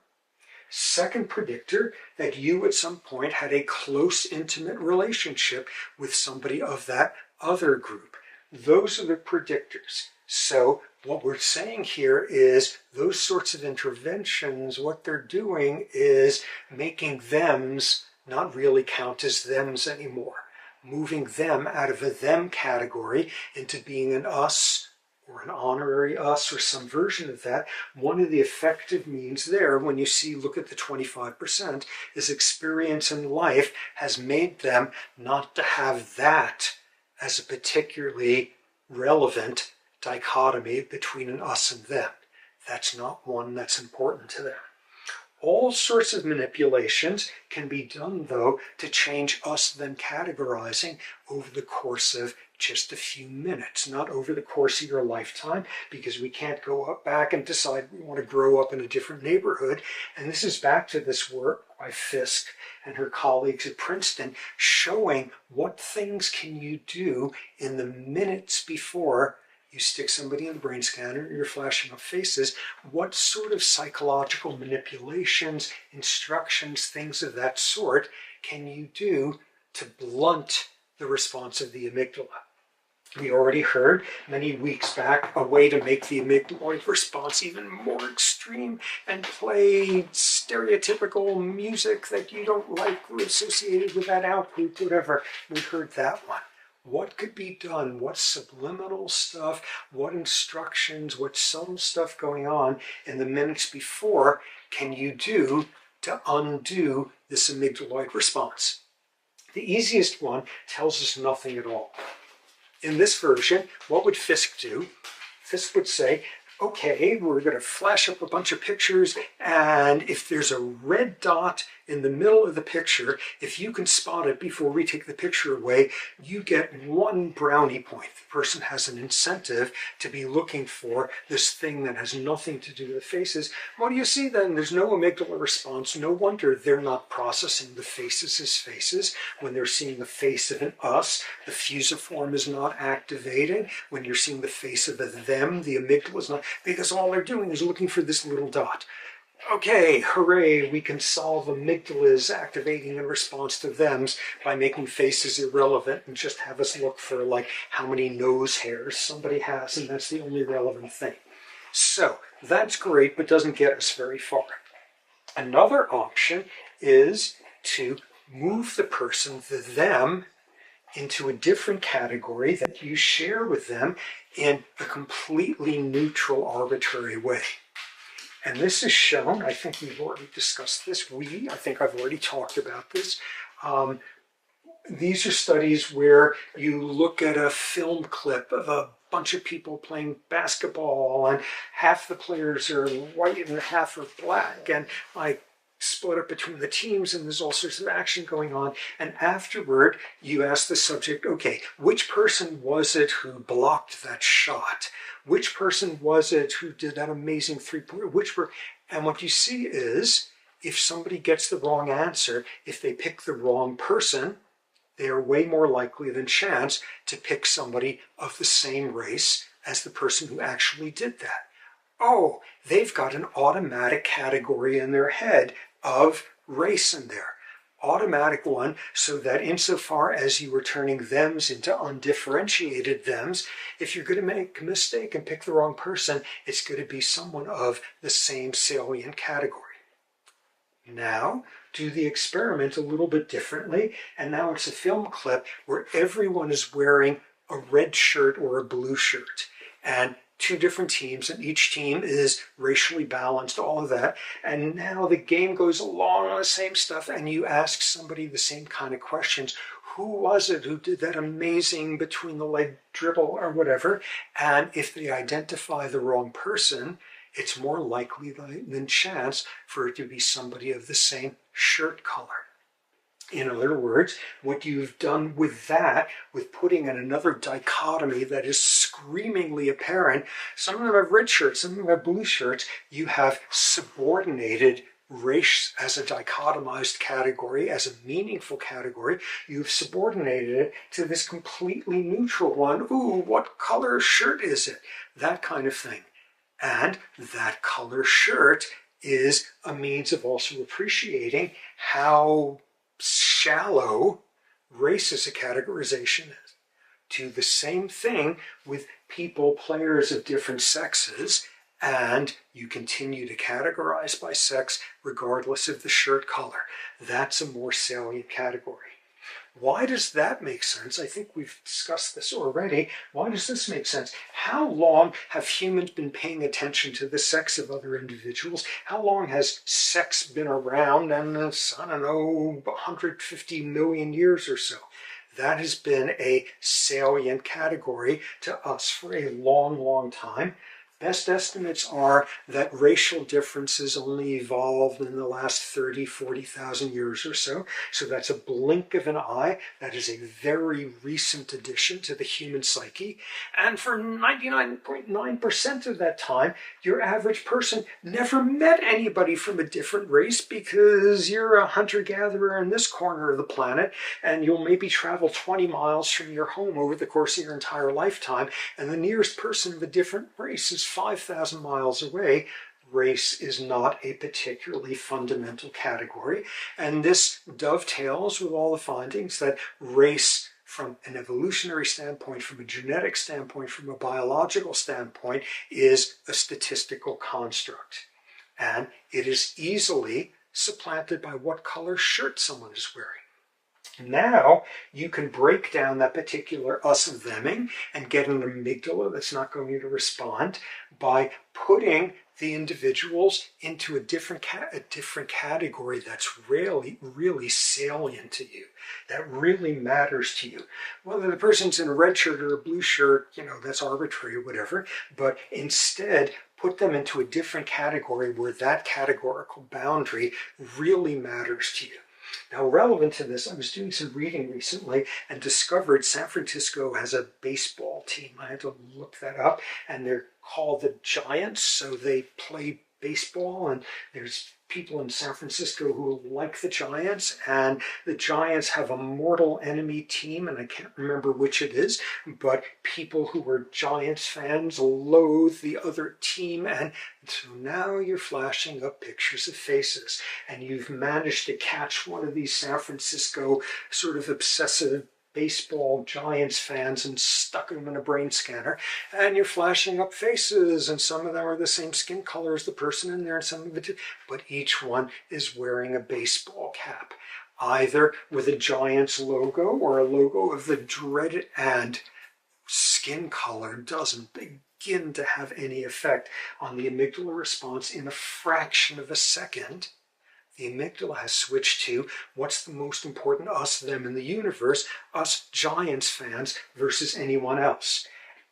Second predictor, that you at some point had a close, intimate relationship with somebody of that other group. Those are the predictors. So what we're saying here is those sorts of interventions, what they're doing is making thems not really count as thems anymore. Moving them out of a them category into being an us or an honorary us or some version of that. One of the effective means there, when you see, look at the 25%, is experience in life has made them not to have that as a particularly relevant dichotomy between an us and them. That's not one that's important to them. All sorts of manipulations can be done, though, to change us-them categorizing over the course of just a few minutes, not over the course of your lifetime, because we can't go up back and decide we want to grow up in a different neighborhood. And this is back to this work by Fisk and her colleagues at Princeton, showing what things can you do in the minutes before you stick somebody in the brain scanner, you're flashing up faces, what sort of psychological manipulations, instructions, things of that sort can you do to blunt the response of the amygdala? We already heard many weeks back a way to make the amygdaloid response even more extreme and play stereotypical music that you don't like associated with that outgroup, whatever. We heard that one. What could be done? What subliminal stuff? What instructions? What subtle stuff going on in the minutes before can you do to undo this amygdaloid response? The easiest one tells us nothing at all. In this version, what would Fisk do? Fisk would say, okay, we're going to flash up a bunch of pictures, and if there's a red dot in the middle of the picture, if you can spot it before we take the picture away, you get 1 brownie point. The person has an incentive to be looking for this thing that has nothing to do with faces. What do you see then? There's no amygdala response. No wonder they're not processing the faces as faces. When they're seeing the face of an us, the fusiform is not activated. When you're seeing the face of a them, the amygdala is not, because all they're doing is looking for this little dot. Okay, hooray, we can solve amygdalas activating in response to thems by making faces irrelevant and just have us look for like how many nose hairs somebody has, and that's the only relevant thing. So that's great, but doesn't get us very far. Another option is to move the person, the them, into a different category that you share with them in a completely neutral, arbitrary way. And this is shown, I think we've already discussed this, I think I've already talked about this. These are studies where you look at a film clip of a bunch of people playing basketball, and half the players are white and half are black, and like split up between the teams, and there's all sorts of action going on. And afterward, you ask the subject, okay, which person was it who blocked that shot? Which person was it who did that amazing three-pointer? And what you see is, if somebody gets the wrong answer, if they pick the wrong person, they are way more likely than chance to pick somebody of the same race as the person who actually did that. Oh, they've got an automatic category in their head of race in there. Automatic one, so that insofar as you were turning thems into undifferentiated thems, if you're going to make a mistake and pick the wrong person, it's going to be someone of the same salient category. Now, do the experiment a little bit differently, and now it's a film clip where everyone is wearing a red shirt or a blue shirt, and two different teams, and each team is racially balanced, all of that. And now the game goes along on the same stuff, and you ask somebody the same kind of questions. Who was it who did that amazing between the leg dribble or whatever? And if they identify the wrong person, it's more likely than chance for it to be somebody of the same shirt color. In other words, what you've done with that, with putting in another dichotomy that is screamingly apparent, some of them have red shirts, some of them have blue shirts, you have subordinated race as a dichotomized category, as a meaningful category. You've subordinated it to this completely neutral one. Ooh, what color shirt is it? That kind of thing. And that color shirt is a means of also appreciating how shallow race as a categorization is. Do the same thing with people, players of different sexes, and you continue to categorize by sex regardless of the shirt color. That's a more salient category. Why does that make sense? I think we've discussed this already. Why does this make sense? How long have humans been paying attention to the sex of other individuals? How long has sex been around? And I don't know, 150 million years or so. That has been a salient category to us for a long, long time. Best estimates are that racial differences only evolved in the last 30, 40,000 years or so. So that's a blink of an eye. That is a very recent addition to the human psyche. And for 99.9% of that time, your average person never met anybody from a different race, because you're a hunter-gatherer in this corner of the planet, and you'll maybe travel 20 miles from your home over the course of your entire lifetime, and the nearest person of a different race is 5,000 miles away. Race is not a particularly fundamental category, and this dovetails with all the findings that race, from an evolutionary standpoint, from a genetic standpoint, from a biological standpoint, is a statistical construct. And it is easily supplanted by what color shirt someone is wearing. Now you can break down that particular us-theming and get an amygdala that's not going to respond by putting the individuals into a different category that's really salient to you, that really matters to you. Whether the person's in a red shirt or a blue shirt, that's arbitrary or whatever, but instead put them into a different category where that categorical boundary really matters to you. Now, relevant to this, I was doing some reading recently and discovered San Francisco has a baseball team. I had to look that up, and they're called the Giants, so they play baseball, and there's people in San Francisco who like the Giants, and the Giants have a mortal enemy team, and I can't remember which it is, but people who are Giants fans loathe the other team, and so now you're flashing up pictures of faces, and you've managed to catch one of these San Francisco sort of obsessive baseball Giants fans and stuck them in a brain scanner, and you're flashing up faces, and some of them are the same skin color as the person in there, and some of it, but each one is wearing a baseball cap, either with a Giants logo or a logo of the dreaded, and skin color doesn't begin to have any effect on the amygdala response. In a fraction of a second, the amygdala has switched to what's the most important, us, them in the universe, us Giants fans versus anyone else.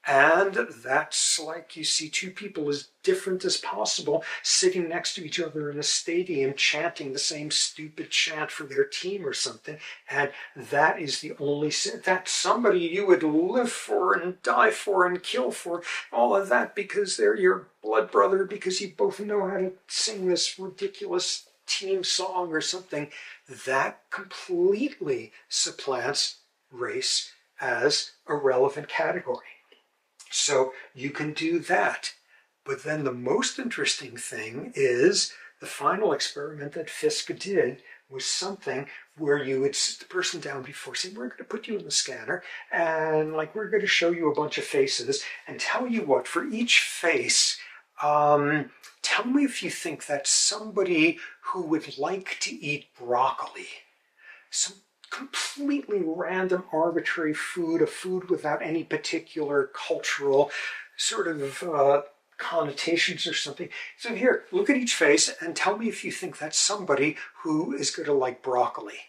And that's like you see two people as different as possible sitting next to each other in a stadium chanting the same stupid chant for their team or something. And that is the only, that's somebody you would live for and die for and kill for, all of that because they're your blood brother, because you both know how to sing this ridiculous team song or something. That completely supplants race as a relevant category. So you can do that. But then the most interesting thing is the final experiment that Fiske did was something where you would sit the person down before, saying, we're going to put you in the scanner, and like we're going to show you a bunch of faces, and tell you what, for each face, tell me if you think that's somebody who would like to eat broccoli. Some completely random, arbitrary food, a food without any particular cultural sort of connotations or something. So here, look at each face and tell me if you think that's somebody who is going to like broccoli.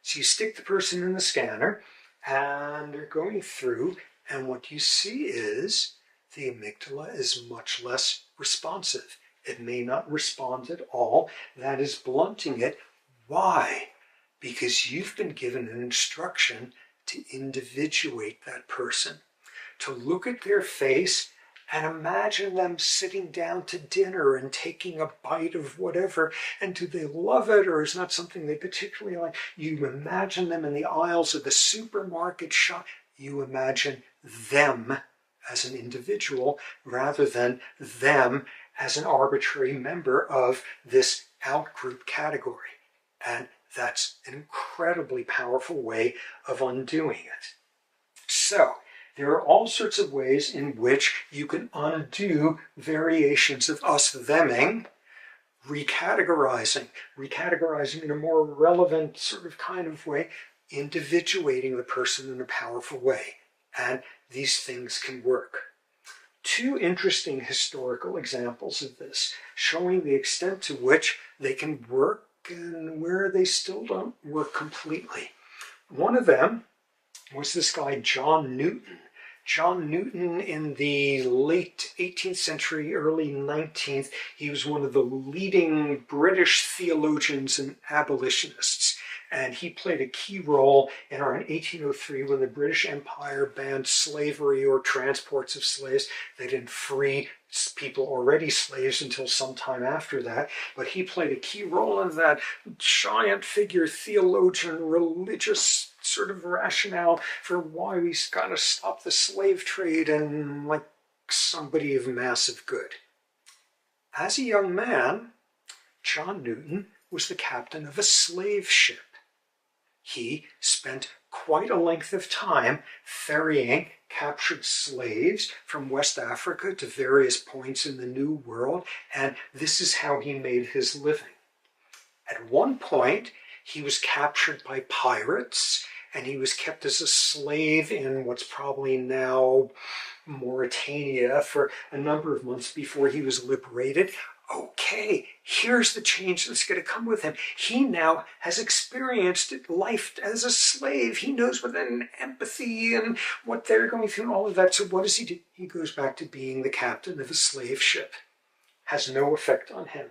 So you stick the person in the scanner and they're going through, and what you see is the amygdala is much less responsive. It may not respond at all. That is blunting it. Why? Because you've been given an instruction to individuate that person, to look at their face and imagine them sitting down to dinner and taking a bite of whatever, and do they love it or is not something they particularly like? You imagine them in the aisles of the supermarket shop. You imagine them as an individual rather than them as an arbitrary member of this out-group category. And that's an incredibly powerful way of undoing it. So, there are all sorts of ways in which you can undo variations of us-theming, recategorizing in a more relevant sort of kind of way, individuating the person in a powerful way. And these things can work. Two interesting historical examples of this, showing the extent to which they can work and where they still don't work completely. One of them was this guy, John Newton. John Newton in the late 18th century, early 19th, he was one of the leading British theologians and abolitionists. And he played a key role in around 1803 when the British Empire banned slavery or transports of slaves. They didn't free people already slaves until sometime after that. But he played a key role in that. Giant figure, theologian, religious sort of rationale for why we got to stop the slave trade, and like somebody of massive good. As a young man, John Newton was the captain of a slave ship. He spent quite a length of time ferrying captured slaves from West Africa to various points in the New World, and this is how he made his living. At one point, he was captured by pirates, and he was kept as a slave in what's probably now Mauritania for a number of months before he was liberated. Okay, here's the change that's going to come with him. He now has experienced life as a slave. He knows what an empathy and what they're going through and all of that. So what does he do? He goes back to being the captain of a slave ship. Has no effect on him.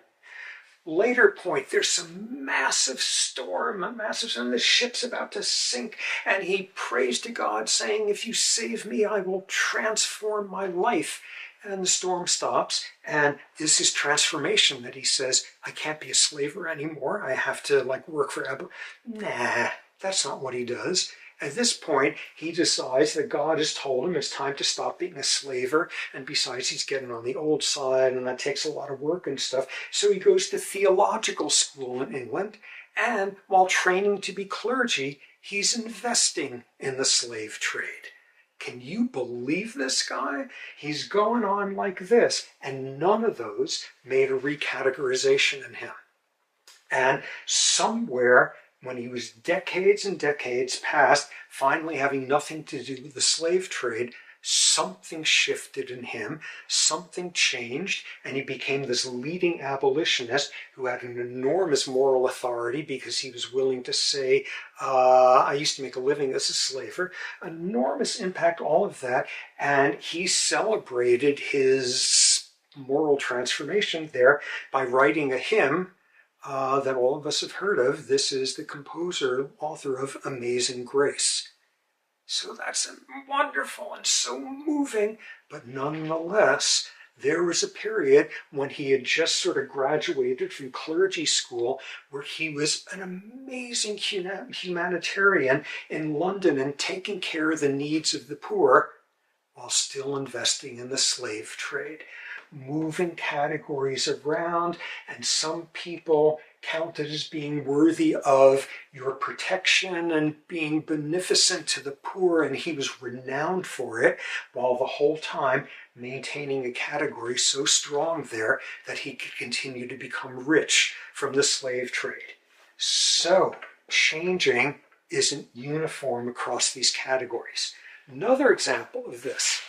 Later point, there's some massive storm, and the ship's about to sink, and he prays to God saying, if you save me, I will transform my life. and the storm stops, and this is transformation that he says, I can't be a slaver anymore. I have to work for Abba. Nah, that's not what he does. At this point, he decides that God has told him it's time to stop being a slaver, and besides, he's getting on the old side, and that takes a lot of work and stuff. So he goes to theological school in England, and while training to be clergy, he's investing in the slave trade. Can you believe this guy? He's going on like this, and none of those made a recategorization in him. And somewhere, when he was decades and decades past, finally having nothing to do with the slave trade, something shifted in him, something changed, and he became this leading abolitionist who had an enormous moral authority because he was willing to say, I used to make a living as a slaver. Enormous impact, all of that, and he celebrated his moral transformation there by writing a hymn that all of us have heard of. This is the composer, author of Amazing Grace. So that's wonderful and so moving, but nonetheless, there was a period when he had just sort of graduated from clergy school where he was an amazing humanitarian in London and taking care of the needs of the poor while still investing in the slave trade, moving categories around, and some people counted as being worthy of your protection and being beneficent to the poor, and he was renowned for it, while the whole time maintaining a category so strong there that he could continue to become rich from the slave trade. So, changing isn't uniform across these categories. Another example of this,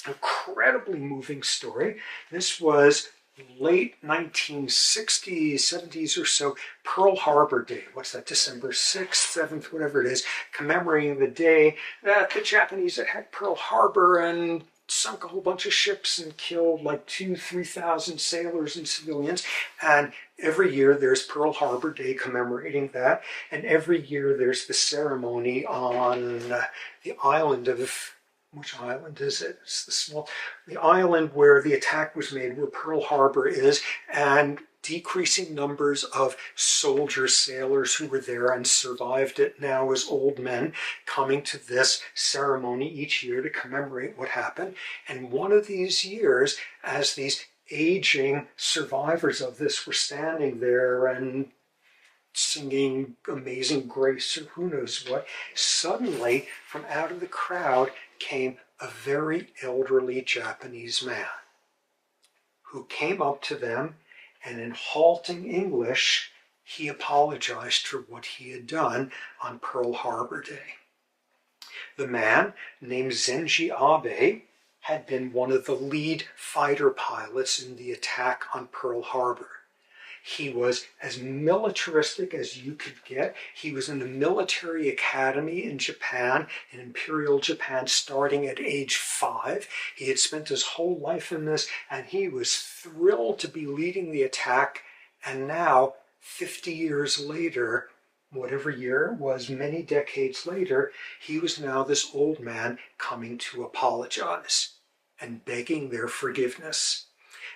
incredibly moving story. This was late 1960s, 70s or so, Pearl Harbor Day. What's that, December 6th, 7th, whatever it is, commemorating the day that the Japanese attacked Pearl Harbor and sunk a whole bunch of ships and killed 2,000-3,000 sailors and civilians. And every year there's Pearl Harbor Day commemorating that. And every year there's the ceremony on the island of, which island is it? It's the island where the attack was made, where Pearl Harbor is, and decreasing numbers of soldiers, sailors who were there and survived it now as old men, coming to this ceremony each year to commemorate what happened. And one of these years, as these aging survivors of this were standing there and singing Amazing Grace or who knows what, suddenly from out of the crowd came a very elderly Japanese man who came up to them, and in halting English, he apologized for what he had done on Pearl Harbor Day. The man, named Zenji Abe, had been one of the lead fighter pilots in the attack on Pearl Harbor. He was as militaristic as you could get. He was in the military academy in Japan, in Imperial Japan, starting at age 5. He had spent his whole life in this, and he was thrilled to be leading the attack. And now, 50 years later, whatever year it was, many decades later, he was now this old man coming to apologize and begging their forgiveness.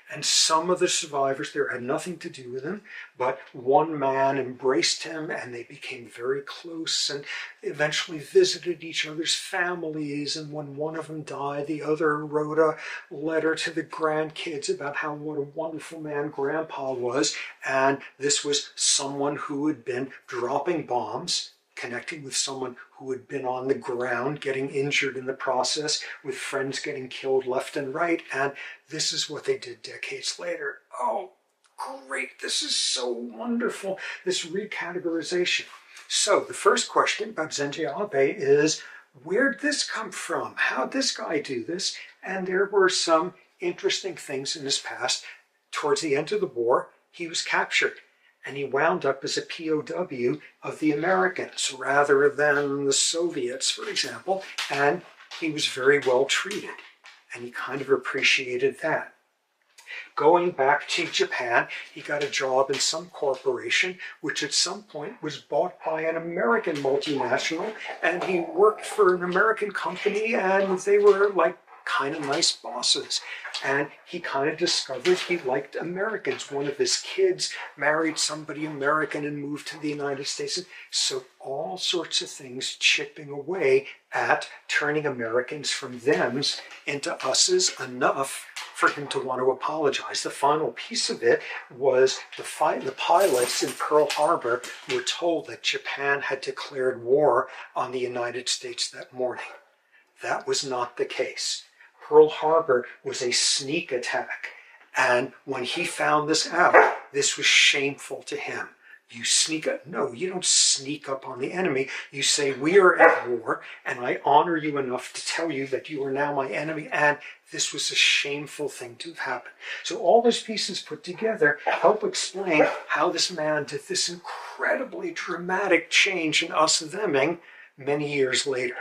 And some of the survivors there had nothing to do with him, but one man embraced him and they became very close and eventually visited each other's families. And when one of them died, the other wrote a letter to the grandkids about what a wonderful man Grandpa was. And this was someone who had been dropping bombs, connecting with someone who had been on the ground, getting injured in the process, with friends getting killed left and right, and this is what they did decades later. Oh, great, this is so wonderful, this recategorization. So the first question about Zenji Abe is, where'd this come from? How'd this guy do this? And there were some interesting things in his past. Towards the end of the war, he was captured. And he wound up as a POW of the Americans rather than the Soviets, for example, and he was very well treated, and he kind of appreciated that. Going back to Japan, he got a job in some corporation, which at some point was bought by an American multinational, and he worked for an American company, and they were kind of nice bosses. And he kind of discovered he liked Americans. One of his kids married somebody American and moved to the United States. So all sorts of things chipping away at turning Americans from thems into us's enough for him to want to apologize. The final piece of it was the pilots in Pearl Harbor were told that Japan had declared war on the United States that morning. That was not the case. Pearl Harbor was a sneak attack. And when he found this out, this was shameful to him. You sneak up. No, you don't sneak up on the enemy. You say, we are at war, and I honor you enough to tell you that you are now my enemy, and this was a shameful thing to have happened. So all those pieces put together help explain how this man did this incredibly dramatic change in us-theming many years later.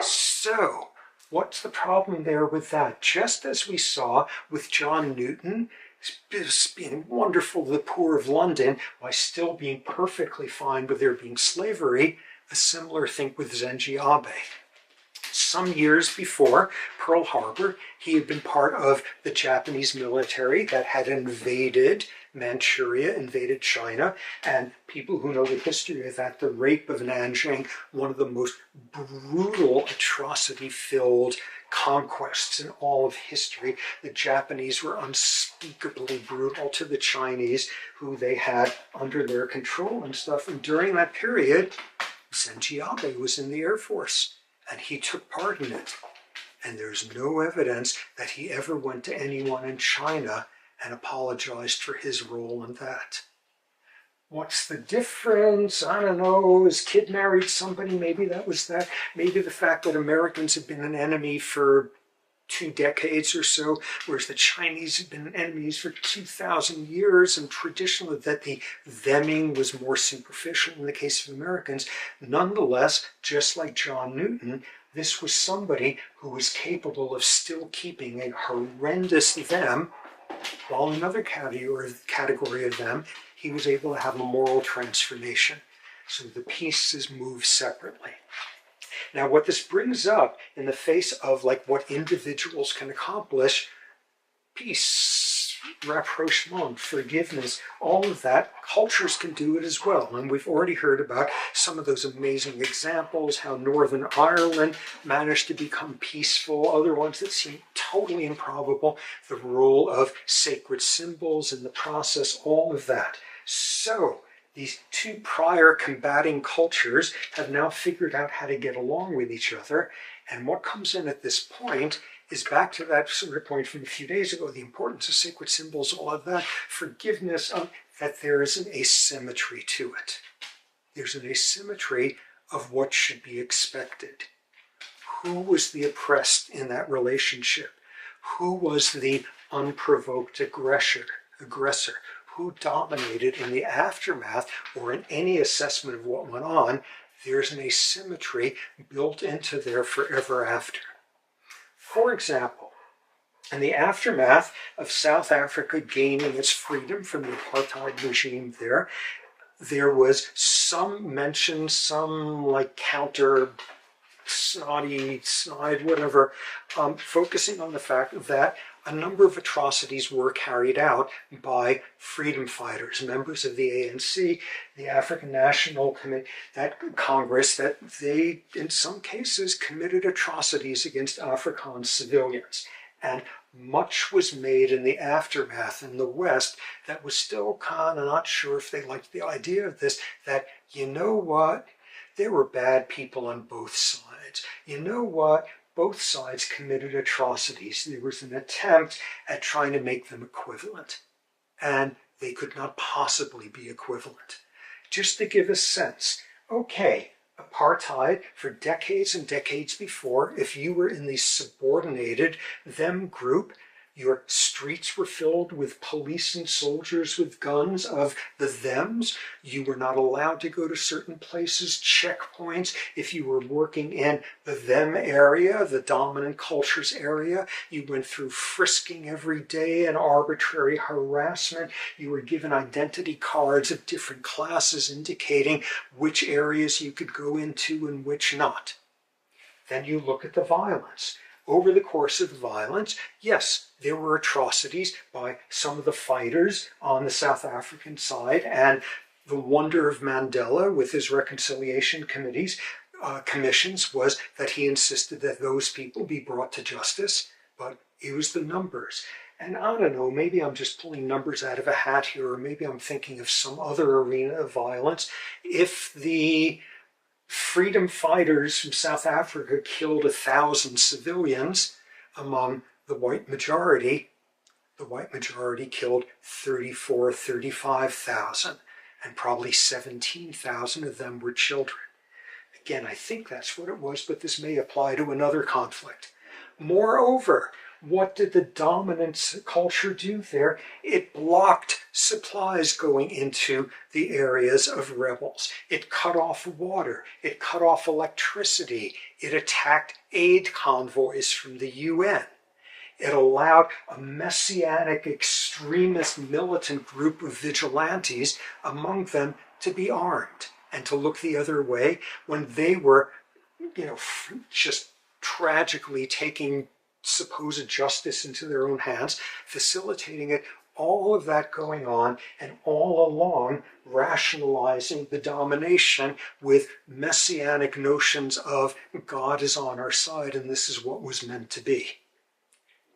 So, what's the problem there with that? Just as we saw with John Newton, being wonderful to the poor of London while still being perfectly fine with there being slavery, a similar thing with Zenji Abe. Some years before Pearl Harbor, he had been part of the Japanese military that had invaded Manchuria, invaded China, and people who know the history of that, the rape of Nanjing, one of the most brutal, atrocity-filled conquests in all of history. The Japanese were unspeakably brutal to the Chinese, who they had under their control and stuff. And during that period, Zenji Abe was in the Air Force, and he took part in it. And there's no evidence that he ever went to anyone in China and apologized for his role in that. What's the difference? I don't know. His kid married somebody. Maybe that was that. Maybe the fact that Americans have been an enemy for 2 decades or so, whereas the Chinese have been enemies for 2,000 years, and traditionally that the theming was more superficial in the case of Americans. Nonetheless, just like John Newton, this was somebody who was capable of still keeping a horrendous them, while another category of them, he was able to have a moral transformation. So the pieces move separately. Now, what this brings up in the face of like what individuals can accomplish, peace, rapprochement, forgiveness, all of that, cultures can do it as well. And we've already heard about some of those amazing examples, how Northern Ireland managed to become peaceful, other ones that seem totally improbable, the role of sacred symbols in the process, all of that. So, these two prior combating cultures have now figured out how to get along with each other. And what comes in at this point is back to that sort of point from a few days ago, the importance of sacred symbols, all of that, forgiveness, that there is an asymmetry to it. There's an asymmetry of what should be expected. Who was the oppressed in that relationship? Who was the unprovoked aggressor? Who dominated in the aftermath or in any assessment of what went on? There's an asymmetry built into there forever after. For example, in the aftermath of South Africa gaining its freedom from the apartheid regime there was some mention, some like counter snide, whatever, focusing on the fact that a number of atrocities were carried out by freedom fighters, members of the ANC, the African National Committee, that Congress, that they, in some cases, committed atrocities against Afrikaans civilians. And much was made in the aftermath in the West that was still kind of not sure if they liked the idea of this, that, you know what, there were bad people on both sides. You know what? Both sides committed atrocities. There was an attempt at trying to make them equivalent, and they could not possibly be equivalent. Just to give a sense, okay, apartheid for decades and decades before, if you were in the subordinated them group, your streets were filled with police and soldiers with guns of the thems. You were not allowed to go to certain places, checkpoints. If you were working in the them area, the dominant culture's area, you went through frisking every day and arbitrary harassment. You were given identity cards of different classes indicating which areas you could go into and which not. Then you look at the violence. over the course of the violence, yes, there were atrocities by some of the fighters on the South African side, and the wonder of Mandela with his reconciliation commissions was that he insisted that those people be brought to justice, but it was the numbers. And I don't know, maybe I'm just pulling numbers out of a hat here, or maybe I'm thinking of some other arena of violence. If the freedom fighters from South Africa killed 1,000 civilians among the white majority killed 35,000, and probably 17,000 of them were children. Again, I think that's what it was, but this may apply to another conflict. Moreover, what did the dominant culture do there? It blocked supplies going into the areas of rebels. It cut off water. It cut off electricity. It attacked aid convoys from the UN. It allowed a messianic extremist militant group of vigilantes among them to be armed and to look the other way when they were, just tragically taking supposed justice into their own hands, facilitating it, all of that going on, and all along rationalizing the domination with messianic notions of God is on our side and this is what was meant to be.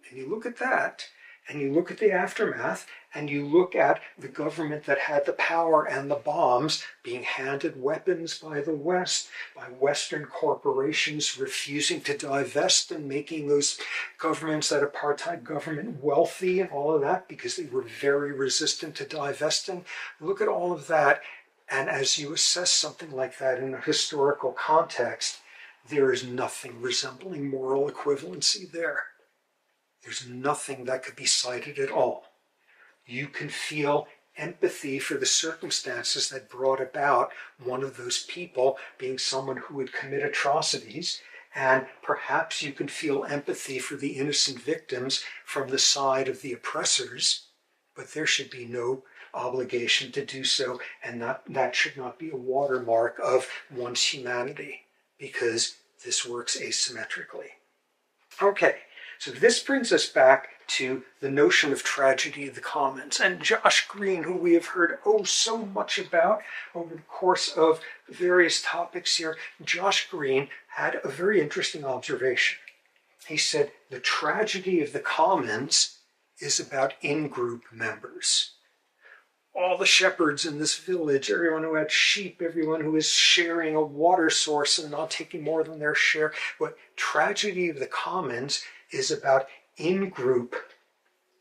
And you look at that, and you look at the aftermath, and you look at the government that had the power and the bombs being handed weapons by the West, by Western corporations refusing to divest and making those governments, that apartheid government, wealthy and all of that because they were very resistant to divesting. Look at all of that, and as you assess something like that in a historical context, there is nothing resembling moral equivalency there. There's nothing that could be cited at all. You can feel empathy for the circumstances that brought about one of those people being someone who would commit atrocities, and perhaps you can feel empathy for the innocent victims from the side of the oppressors, but there should be no obligation to do so, and that should not be a watermark of one's humanity, because this works asymmetrically. Okay. So this brings us back to the notion of tragedy of the commons. And Josh Green, who we have heard so much about over the course of various topics here, Josh Green had a very interesting observation. He said, the tragedy of the commons is about in-group members. All the shepherds in this village, everyone who had sheep, everyone who is sharing a water source and not taking more than their share. But tragedy of the commons is about in-group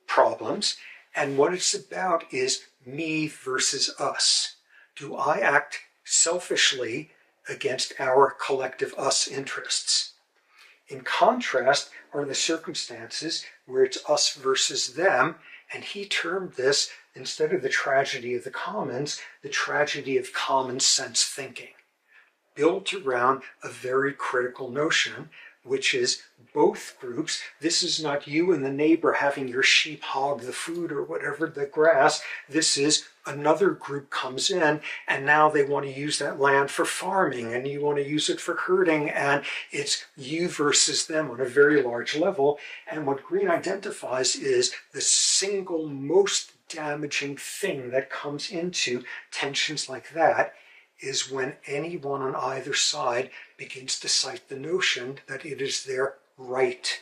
problems, and what it's about is me versus us. Do I act selfishly against our collective us interests? In contrast are the circumstances where it's us versus them, and he termed this, instead of the tragedy of the commons, the tragedy of common sense thinking, built around a very critical notion, which is both groups. This is not you and the neighbor having your sheep hog the food or whatever, the grass. This is another group comes in, and now they want to use that land for farming, and you want to use it for herding, and it's you versus them on a very large level. And what Green identifies is the single most damaging thing that comes into tensions like that is when anyone on either side begins to cite the notion that it is their right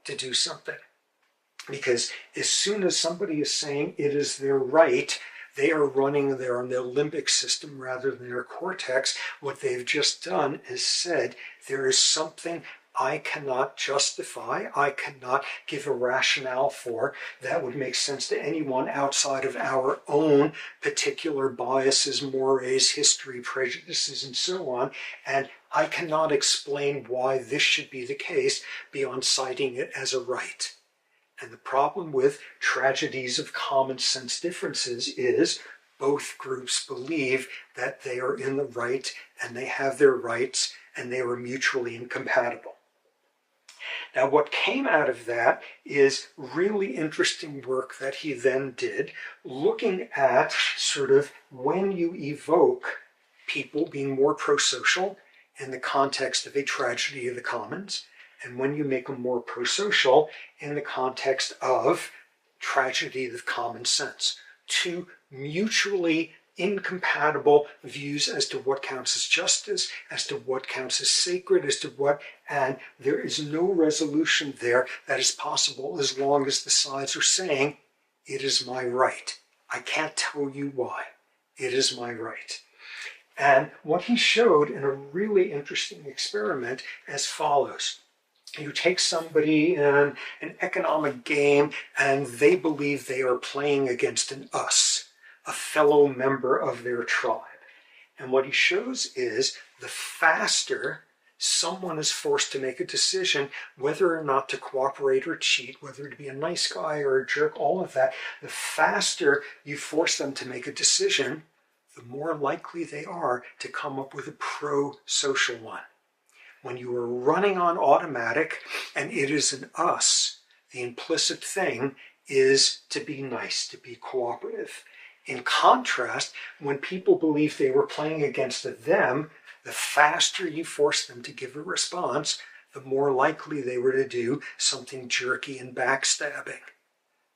to do something. Because as soon as somebody is saying it is their right, they are running there on their limbic system rather than their cortex. What they've just done is said, there is something I cannot justify, I cannot give a rationale for that would make sense to anyone outside of our own particular biases, mores, history, prejudices, and so on, and I cannot explain why this should be the case beyond citing it as a right. And the problem with tragedies of common sense differences is both groups believe that they are in the right and they have their rights and they are mutually incompatible. Now, what came out of that is really interesting work that he then did, looking at sort of when you evoke people being more pro-social in the context of a tragedy of the commons, and when you make them more pro-social in the context of tragedy of common sense. Two mutually incompatible views as to what counts as justice, as to what counts as sacred, as to what, and there is no resolution there that is possible as long as the sides are saying, it is my right. I can't tell you why. It is my right. And what he showed in a really interesting experiment as follows. You take somebody in an economic game and they believe they are playing against an us, a fellow member of their tribe. And what he shows is the faster someone is forced to make a decision whether or not to cooperate or cheat, whether to be a nice guy or a jerk, all of that, the faster you force them to make a decision, the more likely they are to come up with a pro-social one. When you are running on automatic and it is an us, the implicit thing is to be nice, to be cooperative. In contrast, when people believe they were playing against a them, the faster you force them to give a response, the more likely they were to do something jerky and backstabbing.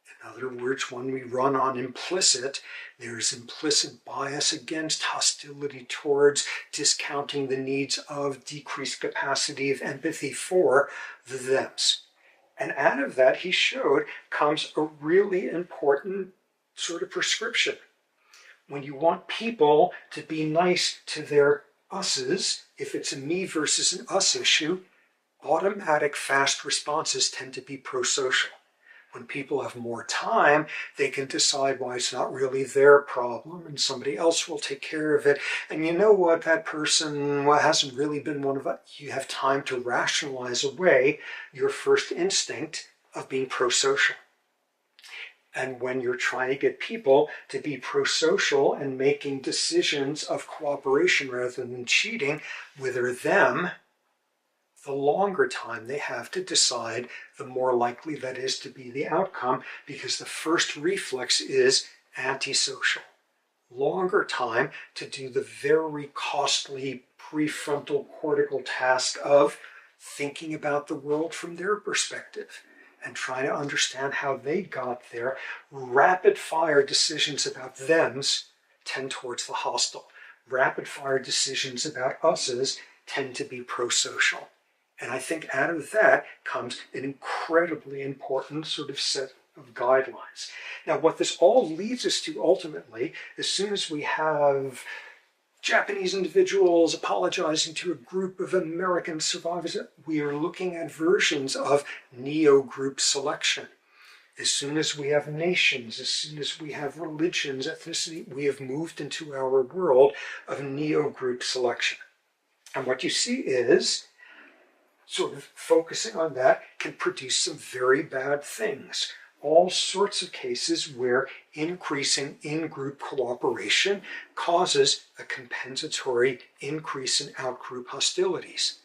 In other words, when we run on implicit, there's implicit bias against, hostility towards, discounting the needs of, decreased capacity of empathy for the thems. And out of that, he showed, comes a really important sort of prescription. When you want people to be nice to their us's, if it's a me versus an us issue, automatic fast responses tend to be pro-social. When people have more time, they can decide why it's not really their problem and somebody else will take care of it. And you know what, that person hasn't really been one of us. You have time to rationalize away your first instinct of being pro-social. And when you're trying to get people to be pro-social and making decisions of cooperation rather than cheating with or them, the longer time they have to decide, the more likely that is to be the outcome, because the first reflex is antisocial. Longer time to do the very costly prefrontal cortical task of thinking about the world from their perspective and trying to understand how they got there. Rapid fire decisions about thems tend towards the hostile. Rapid fire decisions about us's tend to be pro-social. And I think out of that comes an incredibly important sort of set of guidelines. Now, what this all leads us to ultimately, as soon as we have Japanese individuals apologizing to a group of American survivors, we are looking at versions of neo-group selection. As soon as we have nations, as soon as we have religions, ethnicity, we have moved into our world of neo-group selection. And what you see is, sort of focusing on that can produce some very bad things. All sorts of cases where increasing in-group cooperation causes a compensatory increase in out-group hostilities.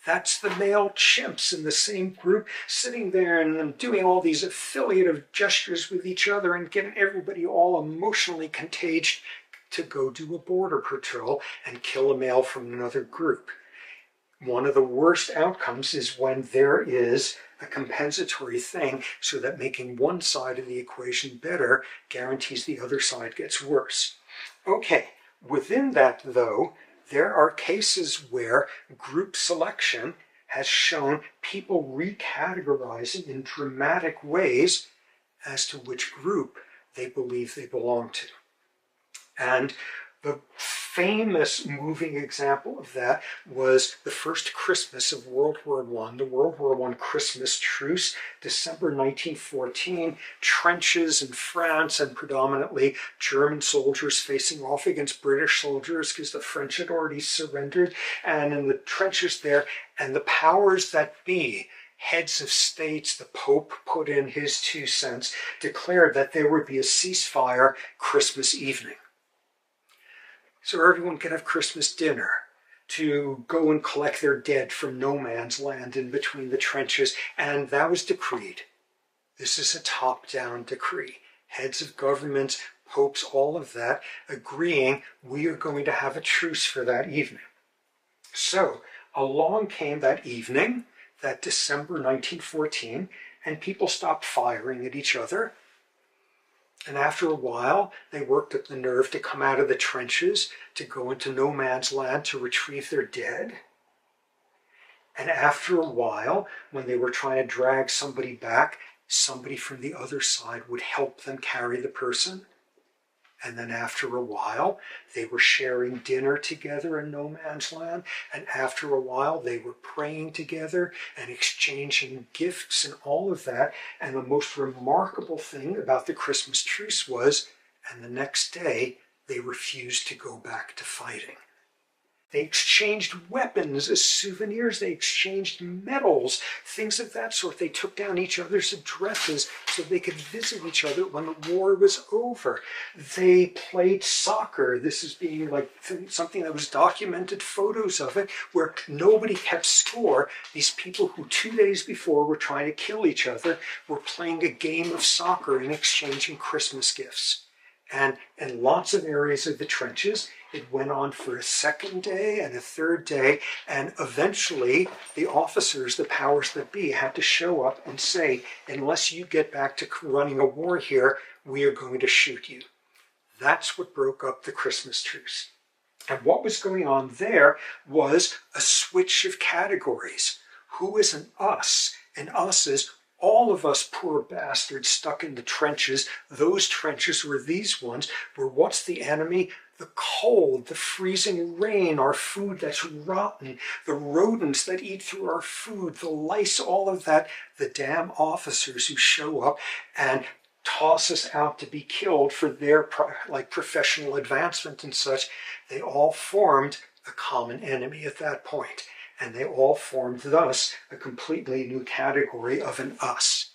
That's the male chimps in the same group sitting there and doing all these affiliative gestures with each other and getting everybody all emotionally contagious to go do a border patrol and kill a male from another group. One of the worst outcomes is when there is a compensatory thing so that making one side of the equation better guarantees the other side gets worse. Okay, within that though, there are cases where group selection has shown people recategorizing in dramatic ways as to which group they believe they belong to. And the famous moving example of that was the first Christmas of World War I, the World War I Christmas truce, December 1914, trenches in France and predominantly German soldiers facing off against British soldiers because the French had already surrendered, and in the trenches there, and the powers that be, heads of states, the Pope put in his 2 cents, declared that there would be a ceasefire Christmas evening. So everyone can have Christmas dinner, to go and collect their dead from no man's land in between the trenches, and that was decreed. This is a top-down decree. Heads of governments, popes, all of that, agreeing we are going to have a truce for that evening. So along came that evening, that December 1914, and people stopped firing at each other. And after a while, they worked up the nerve to come out of the trenches, to go into no man's land to retrieve their dead. And after a while, when they were trying to drag somebody back, somebody from the other side would help them carry the person. And then after a while, they were sharing dinner together in no man's land. And after a while, they were praying together and exchanging gifts and all of that. And the most remarkable thing about the Christmas truce was, and the next day, they refused to go back to fighting. They exchanged weapons as souvenirs. They exchanged medals, things of that sort. They took down each other's addresses so they could visit each other when the war was over. They played soccer. This is being like something that was documented, photos of it, where nobody kept score. These people who 2 days before were trying to kill each other were playing a game of soccer and exchanging Christmas gifts. And in lots of areas of the trenches, it went on for a second day and a third day, and eventually the officers, the powers that be, had to show up and say, unless you get back to running a war here, we are going to shoot you. That's what broke up the Christmas truce. And what was going on there was a switch of categories. Who is an us? And us is all of us poor bastards stuck in the trenches. Those trenches were these ones, where what's the enemy? The cold, the freezing rain, our food that's rotten, the rodents that eat through our food, the lice, all of that, the damn officers who show up and toss us out to be killed for their professional advancement and such. They all formed a common enemy at that point. And they all formed, thus, a completely new category of an us.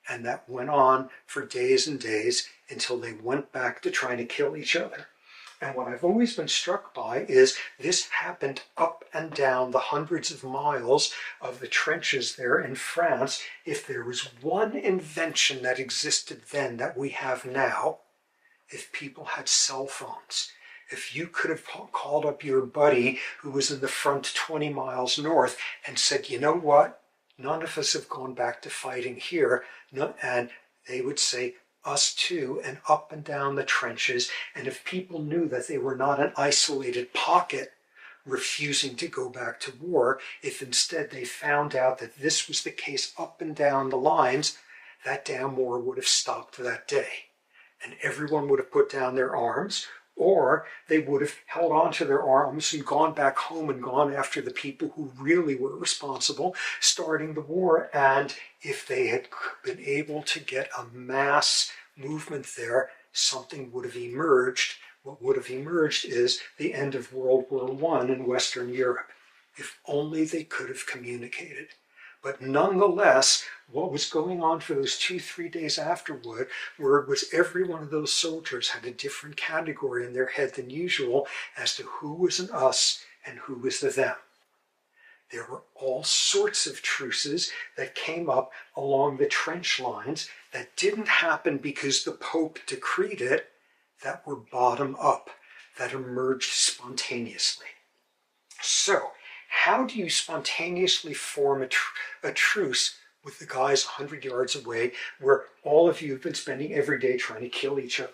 And that went on for days and days until they went back to trying to kill each other. And what I've always been struck by is this happened up and down the hundreds of miles of the trenches there in France. If there was one invention that existed then that we have now, if people had cell phones, if you could have called up your buddy who was in the front 20 miles north and said, you know what, none of us have gone back to fighting here, and they would say, us too, and up and down the trenches. And if people knew that they were not an isolated pocket refusing to go back to war, if instead they found out that this was the case up and down the lines, that damn war would have stopped that day. And everyone would have put down their arms, or they would have held on to their arms and gone back home and gone after the people who really were responsible, starting the war. And if they had been able to get a mass movement there, something would have emerged. What would have emerged is the end of World War I in Western Europe. If only they could have communicated. But nonetheless, what was going on for those 2-3 days afterward was every one of those soldiers had a different category in their head than usual as to who was an us and who was the them. There were all sorts of truces that came up along the trench lines that didn't happen because the Pope decreed it, that were bottom up, that emerged spontaneously. So, how do you spontaneously form a truce with the guys 100 yards away where all of you have been spending every day trying to kill each other?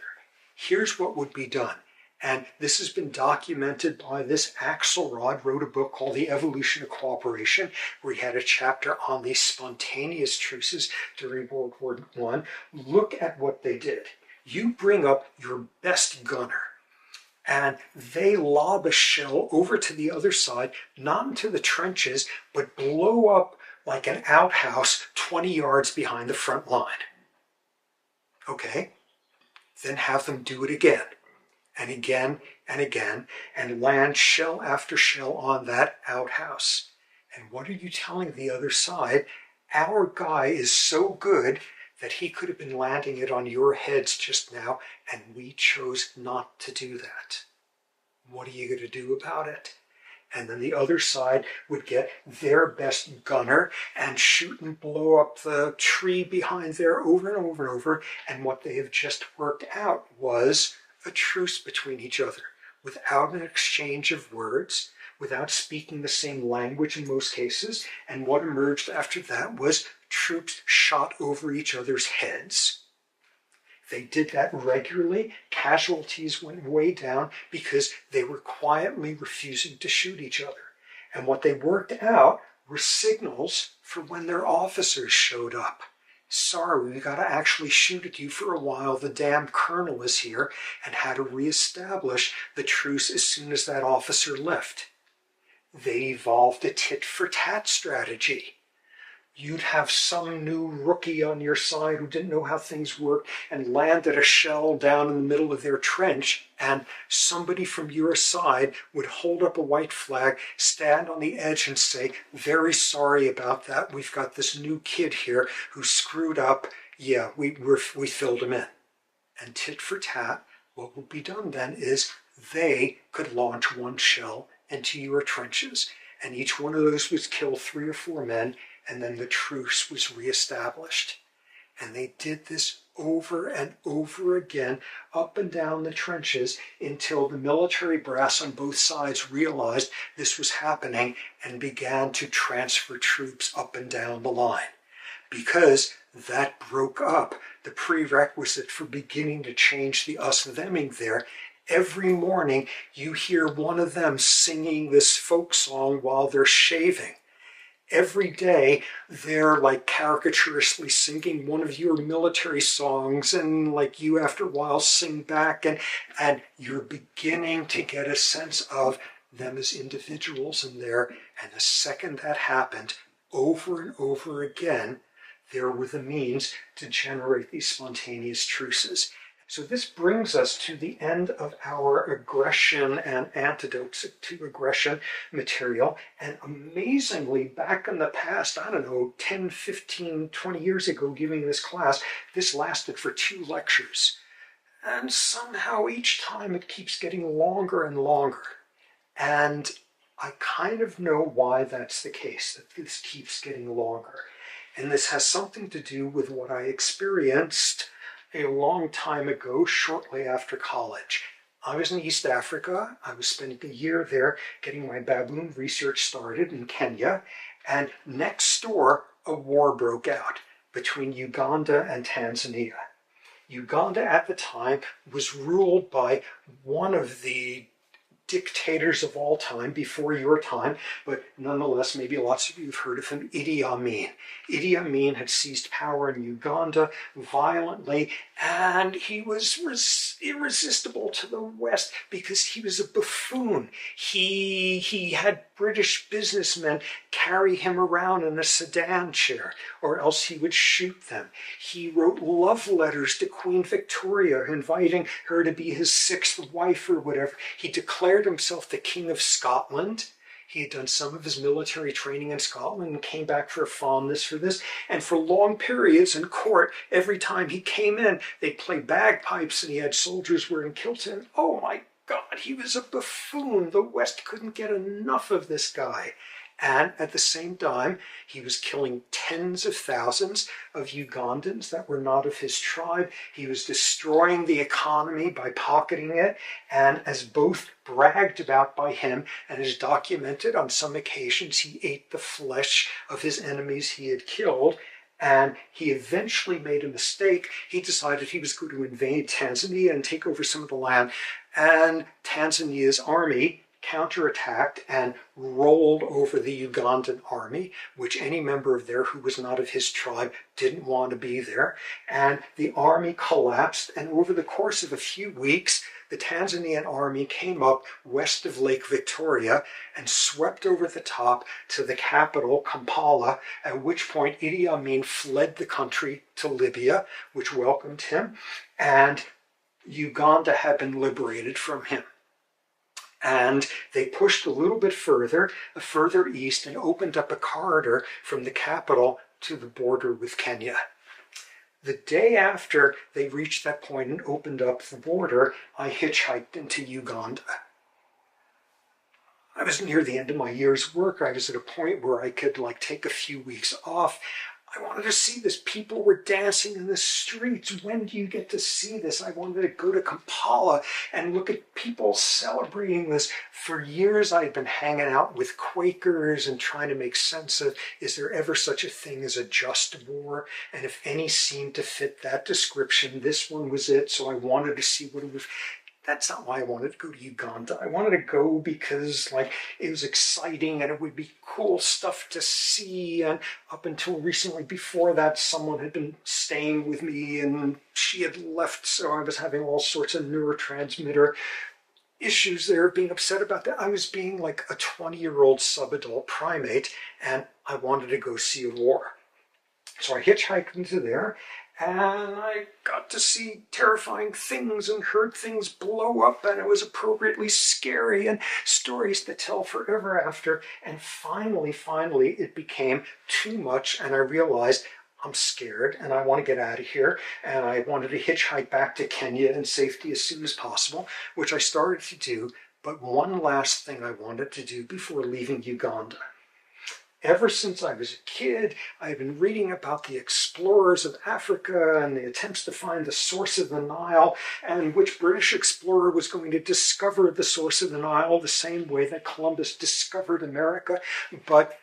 Here's what would be done. And this has been documented by this Axelrod, wrote a book called The Evolution of Cooperation, where he had a chapter on these spontaneous truces during World War I. Look at what they did. You bring up your best gunner, and they lob a shell over to the other side, not into the trenches, but blow up like an outhouse 20 yards behind the front line. Okay? Then have them do it again, and again, and land shell after shell on that outhouse. And what are you telling the other side? Our guy is so good that he could have been landing it on your heads just now, and we chose not to do that. What are you going to do about it? And then the other side would get their best gunner and shoot and blow up the tree behind there over and over and over. And what they have just worked out was a truce between each other, without an exchange of words, without speaking the same language in most cases. And what emerged after that was troops shot over each other's heads. They did that regularly. Casualties went way down because they were quietly refusing to shoot each other. And what they worked out were signals for when their officers showed up. Sorry, we got to actually shoot at you for a while. The damn colonel is here, and had to reestablish the truce as soon as that officer left. They evolved a tit-for-tat strategy. You'd have some new rookie on your side who didn't know how things worked and landed a shell down in the middle of their trench, and somebody from your side would hold up a white flag, stand on the edge and say, "Very sorry about that. We've got this new kid here who screwed up. Yeah, we filled him in." And tit for tat, what would be done then is they could launch one shell into your trenches, and each one of those would kill 3 or 4 men, and then the truce was reestablished. And they did this over and over again, up and down the trenches, until the military brass on both sides realized this was happening and began to transfer troops up and down the line. Because that broke up the prerequisite for beginning to change the us-theming there. Every morning you hear one of them singing this folk song while they're shaving. Every day they're like caricaturishly singing one of your military songs, and like you after a while sing back, and you're beginning to get a sense of them as individuals in there. And the second that happened, over and over again, there were the means to generate these spontaneous truces. So this brings us to the end of our aggression and antidotes to aggression material. And amazingly, back in the past, I don't know, 10, 15, 20 years ago, giving this class, this lasted for 2 lectures. And somehow each time it keeps getting longer and longer. And I kind of know why that's the case, that this keeps getting longer. And this has something to do with what I experienced a long time ago, shortly after college. I was in East Africa. I was spending a year there getting my baboon research started in Kenya. And next door, a war broke out between Uganda and Tanzania. Uganda at the time was ruled by one of the dictators of all time, before your time, but nonetheless, maybe lots of you have heard of him, Idi Amin. Idi Amin had seized power in Uganda violently, and he was irresistible to the West because he was a buffoon. He had British businessmen carry him around in a sedan chair, or else he would shoot them. He wrote love letters to Queen Victoria, inviting her to be his 6th wife or whatever. He declared himself the King of Scotland. He had done some of his military training in Scotland and came back for a fondness for this. And for long periods in court, every time he came in, they'd play bagpipes and he had soldiers wearing kilts. And oh my God, he was a buffoon. The West couldn't get enough of this guy. And at the same time, he was killing tens of thousands of Ugandans that were not of his tribe. He was destroying the economy by pocketing it. And as both bragged about by him and is documented on some occasions, he ate the flesh of his enemies he had killed. And he eventually made a mistake. He decided he was going to invade Tanzania and take over some of the land. And Tanzania's army counterattacked and rolled over the Ugandan army, which any member of there who was not of his tribe didn't want to be there. And the army collapsed, and over the course of a few weeks, the Tanzanian army came up west of Lake Victoria and swept over the top to the capital, Kampala, at which point Idi Amin fled the country to Libya, which welcomed him, and Uganda had been liberated from him. And they pushed a little bit further east, and opened up a corridor from the capital to the border with Kenya. The day after they reached that point and opened up the border, I hitchhiked into Uganda. I was near the end of my year's work. I was at a point where I could take a few weeks off. I wanted to see this. People were dancing in the streets. When do you get to see this? I wanted to go to Kampala and look at people celebrating this. For years, I'd been hanging out with Quakers and trying to make sense of, is there ever such a thing as a just war? And if any seemed to fit that description, this one was it. So I wanted to see what it was. That's not why I wanted to go to Uganda. I wanted to go because it was exciting and it would be cool stuff to see. And up until recently, before that, someone had been staying with me and she had left. So I was having all sorts of neurotransmitter issues there, being upset about that. I was being like a 20-year-old subadult primate and I wanted to go see a war. So I hitchhiked into there. And I got to see terrifying things and heard things blow up, and it was appropriately scary, and stories to tell forever after. And finally, it became too much, and I realized I'm scared and I want to get out of here. And I wanted to hitchhike back to Kenya in safety as soon as possible, which I started to do. But one last thing I wanted to do before leaving Uganda. Ever since I was a kid, I've been reading about the explorers of Africa and the attempts to find the source of the Nile, and which British explorer was going to discover the source of the Nile the same way that Columbus discovered America. But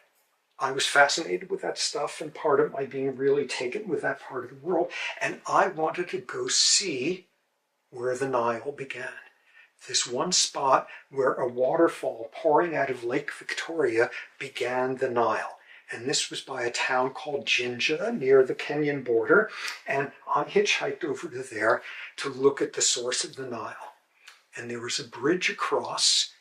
I was fascinated with that stuff, and part of my being really taken with that part of the world, and I wanted to go see where the Nile began. This one spot where a waterfall pouring out of Lake Victoria began the Nile. And this was by a town called Jinja near the Kenyan border. And I hitchhiked over to there to look at the source of the Nile. And there was a bridge across,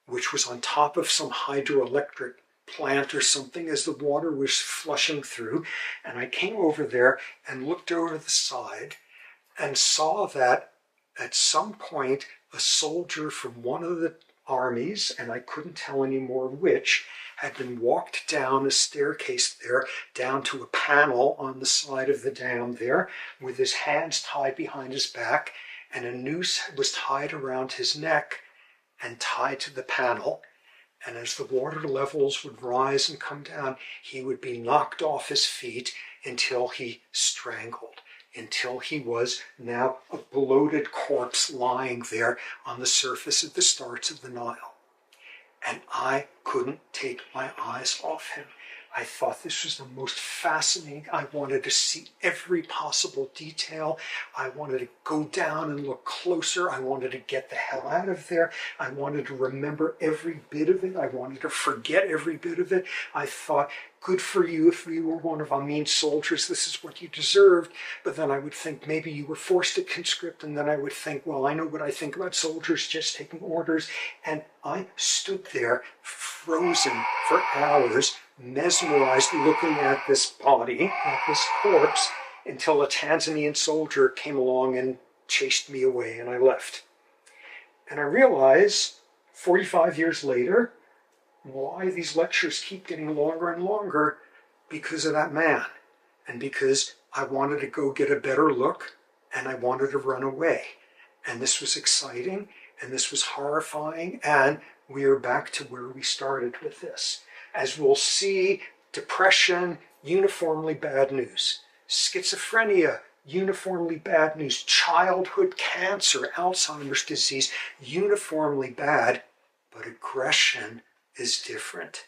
which was on top of some hydroelectric plant or something as the water was flushing through. And I came over there and looked over the side and saw that at some point a soldier from one of the armies, and I couldn't tell anymore which, had been walked down a staircase there, down to a panel on the side of the dam there, with his hands tied behind his back, and a noose was tied around his neck and tied to the panel. And as the water levels would rise and come down, he would be knocked off his feet until he strangled, until he was now a bloated corpse lying there on the surface of the starts of the Nile. And I couldn't take my eyes off him. I thought this was the most fascinating. I wanted to see every possible detail. I wanted to go down and look closer. I wanted to get the hell out of there. I wanted to remember every bit of it. I wanted to forget every bit of it. I thought, good for you if you were one of Amin's soldiers. This is what you deserved. But then I would think maybe you were forced to conscript. And then I would think, well, I know what I think about soldiers just taking orders. And I stood there frozen for hours, mesmerized looking at this body, at this corpse, until a Tanzanian soldier came along and chased me away and I left. And I realized 45 years later why these lectures keep getting longer and longer, because of that man. And because I wanted to go get a better look and I wanted to run away. And this was exciting and this was horrifying, and we are back to where we started with this. As we'll see, depression, uniformly bad news. Schizophrenia, uniformly bad news. Childhood cancer, Alzheimer's disease, uniformly bad. But aggression is different,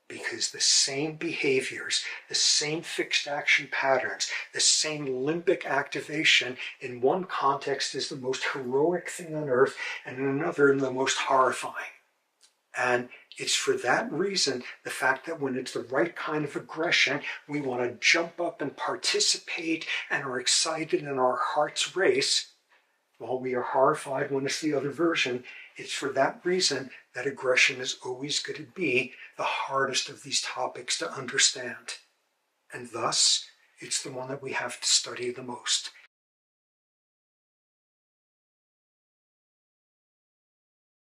because the same behaviors, the same fixed action patterns, the same limbic activation in one context is the most heroic thing on earth, and in another the most horrifying. And it's for that reason, the fact that when it's the right kind of aggression, we want to jump up and participate and are excited and our hearts race, while we are horrified when it's the other version. It's for that reason that aggression is always going to be the hardest of these topics to understand. And thus, it's the one that we have to study the most.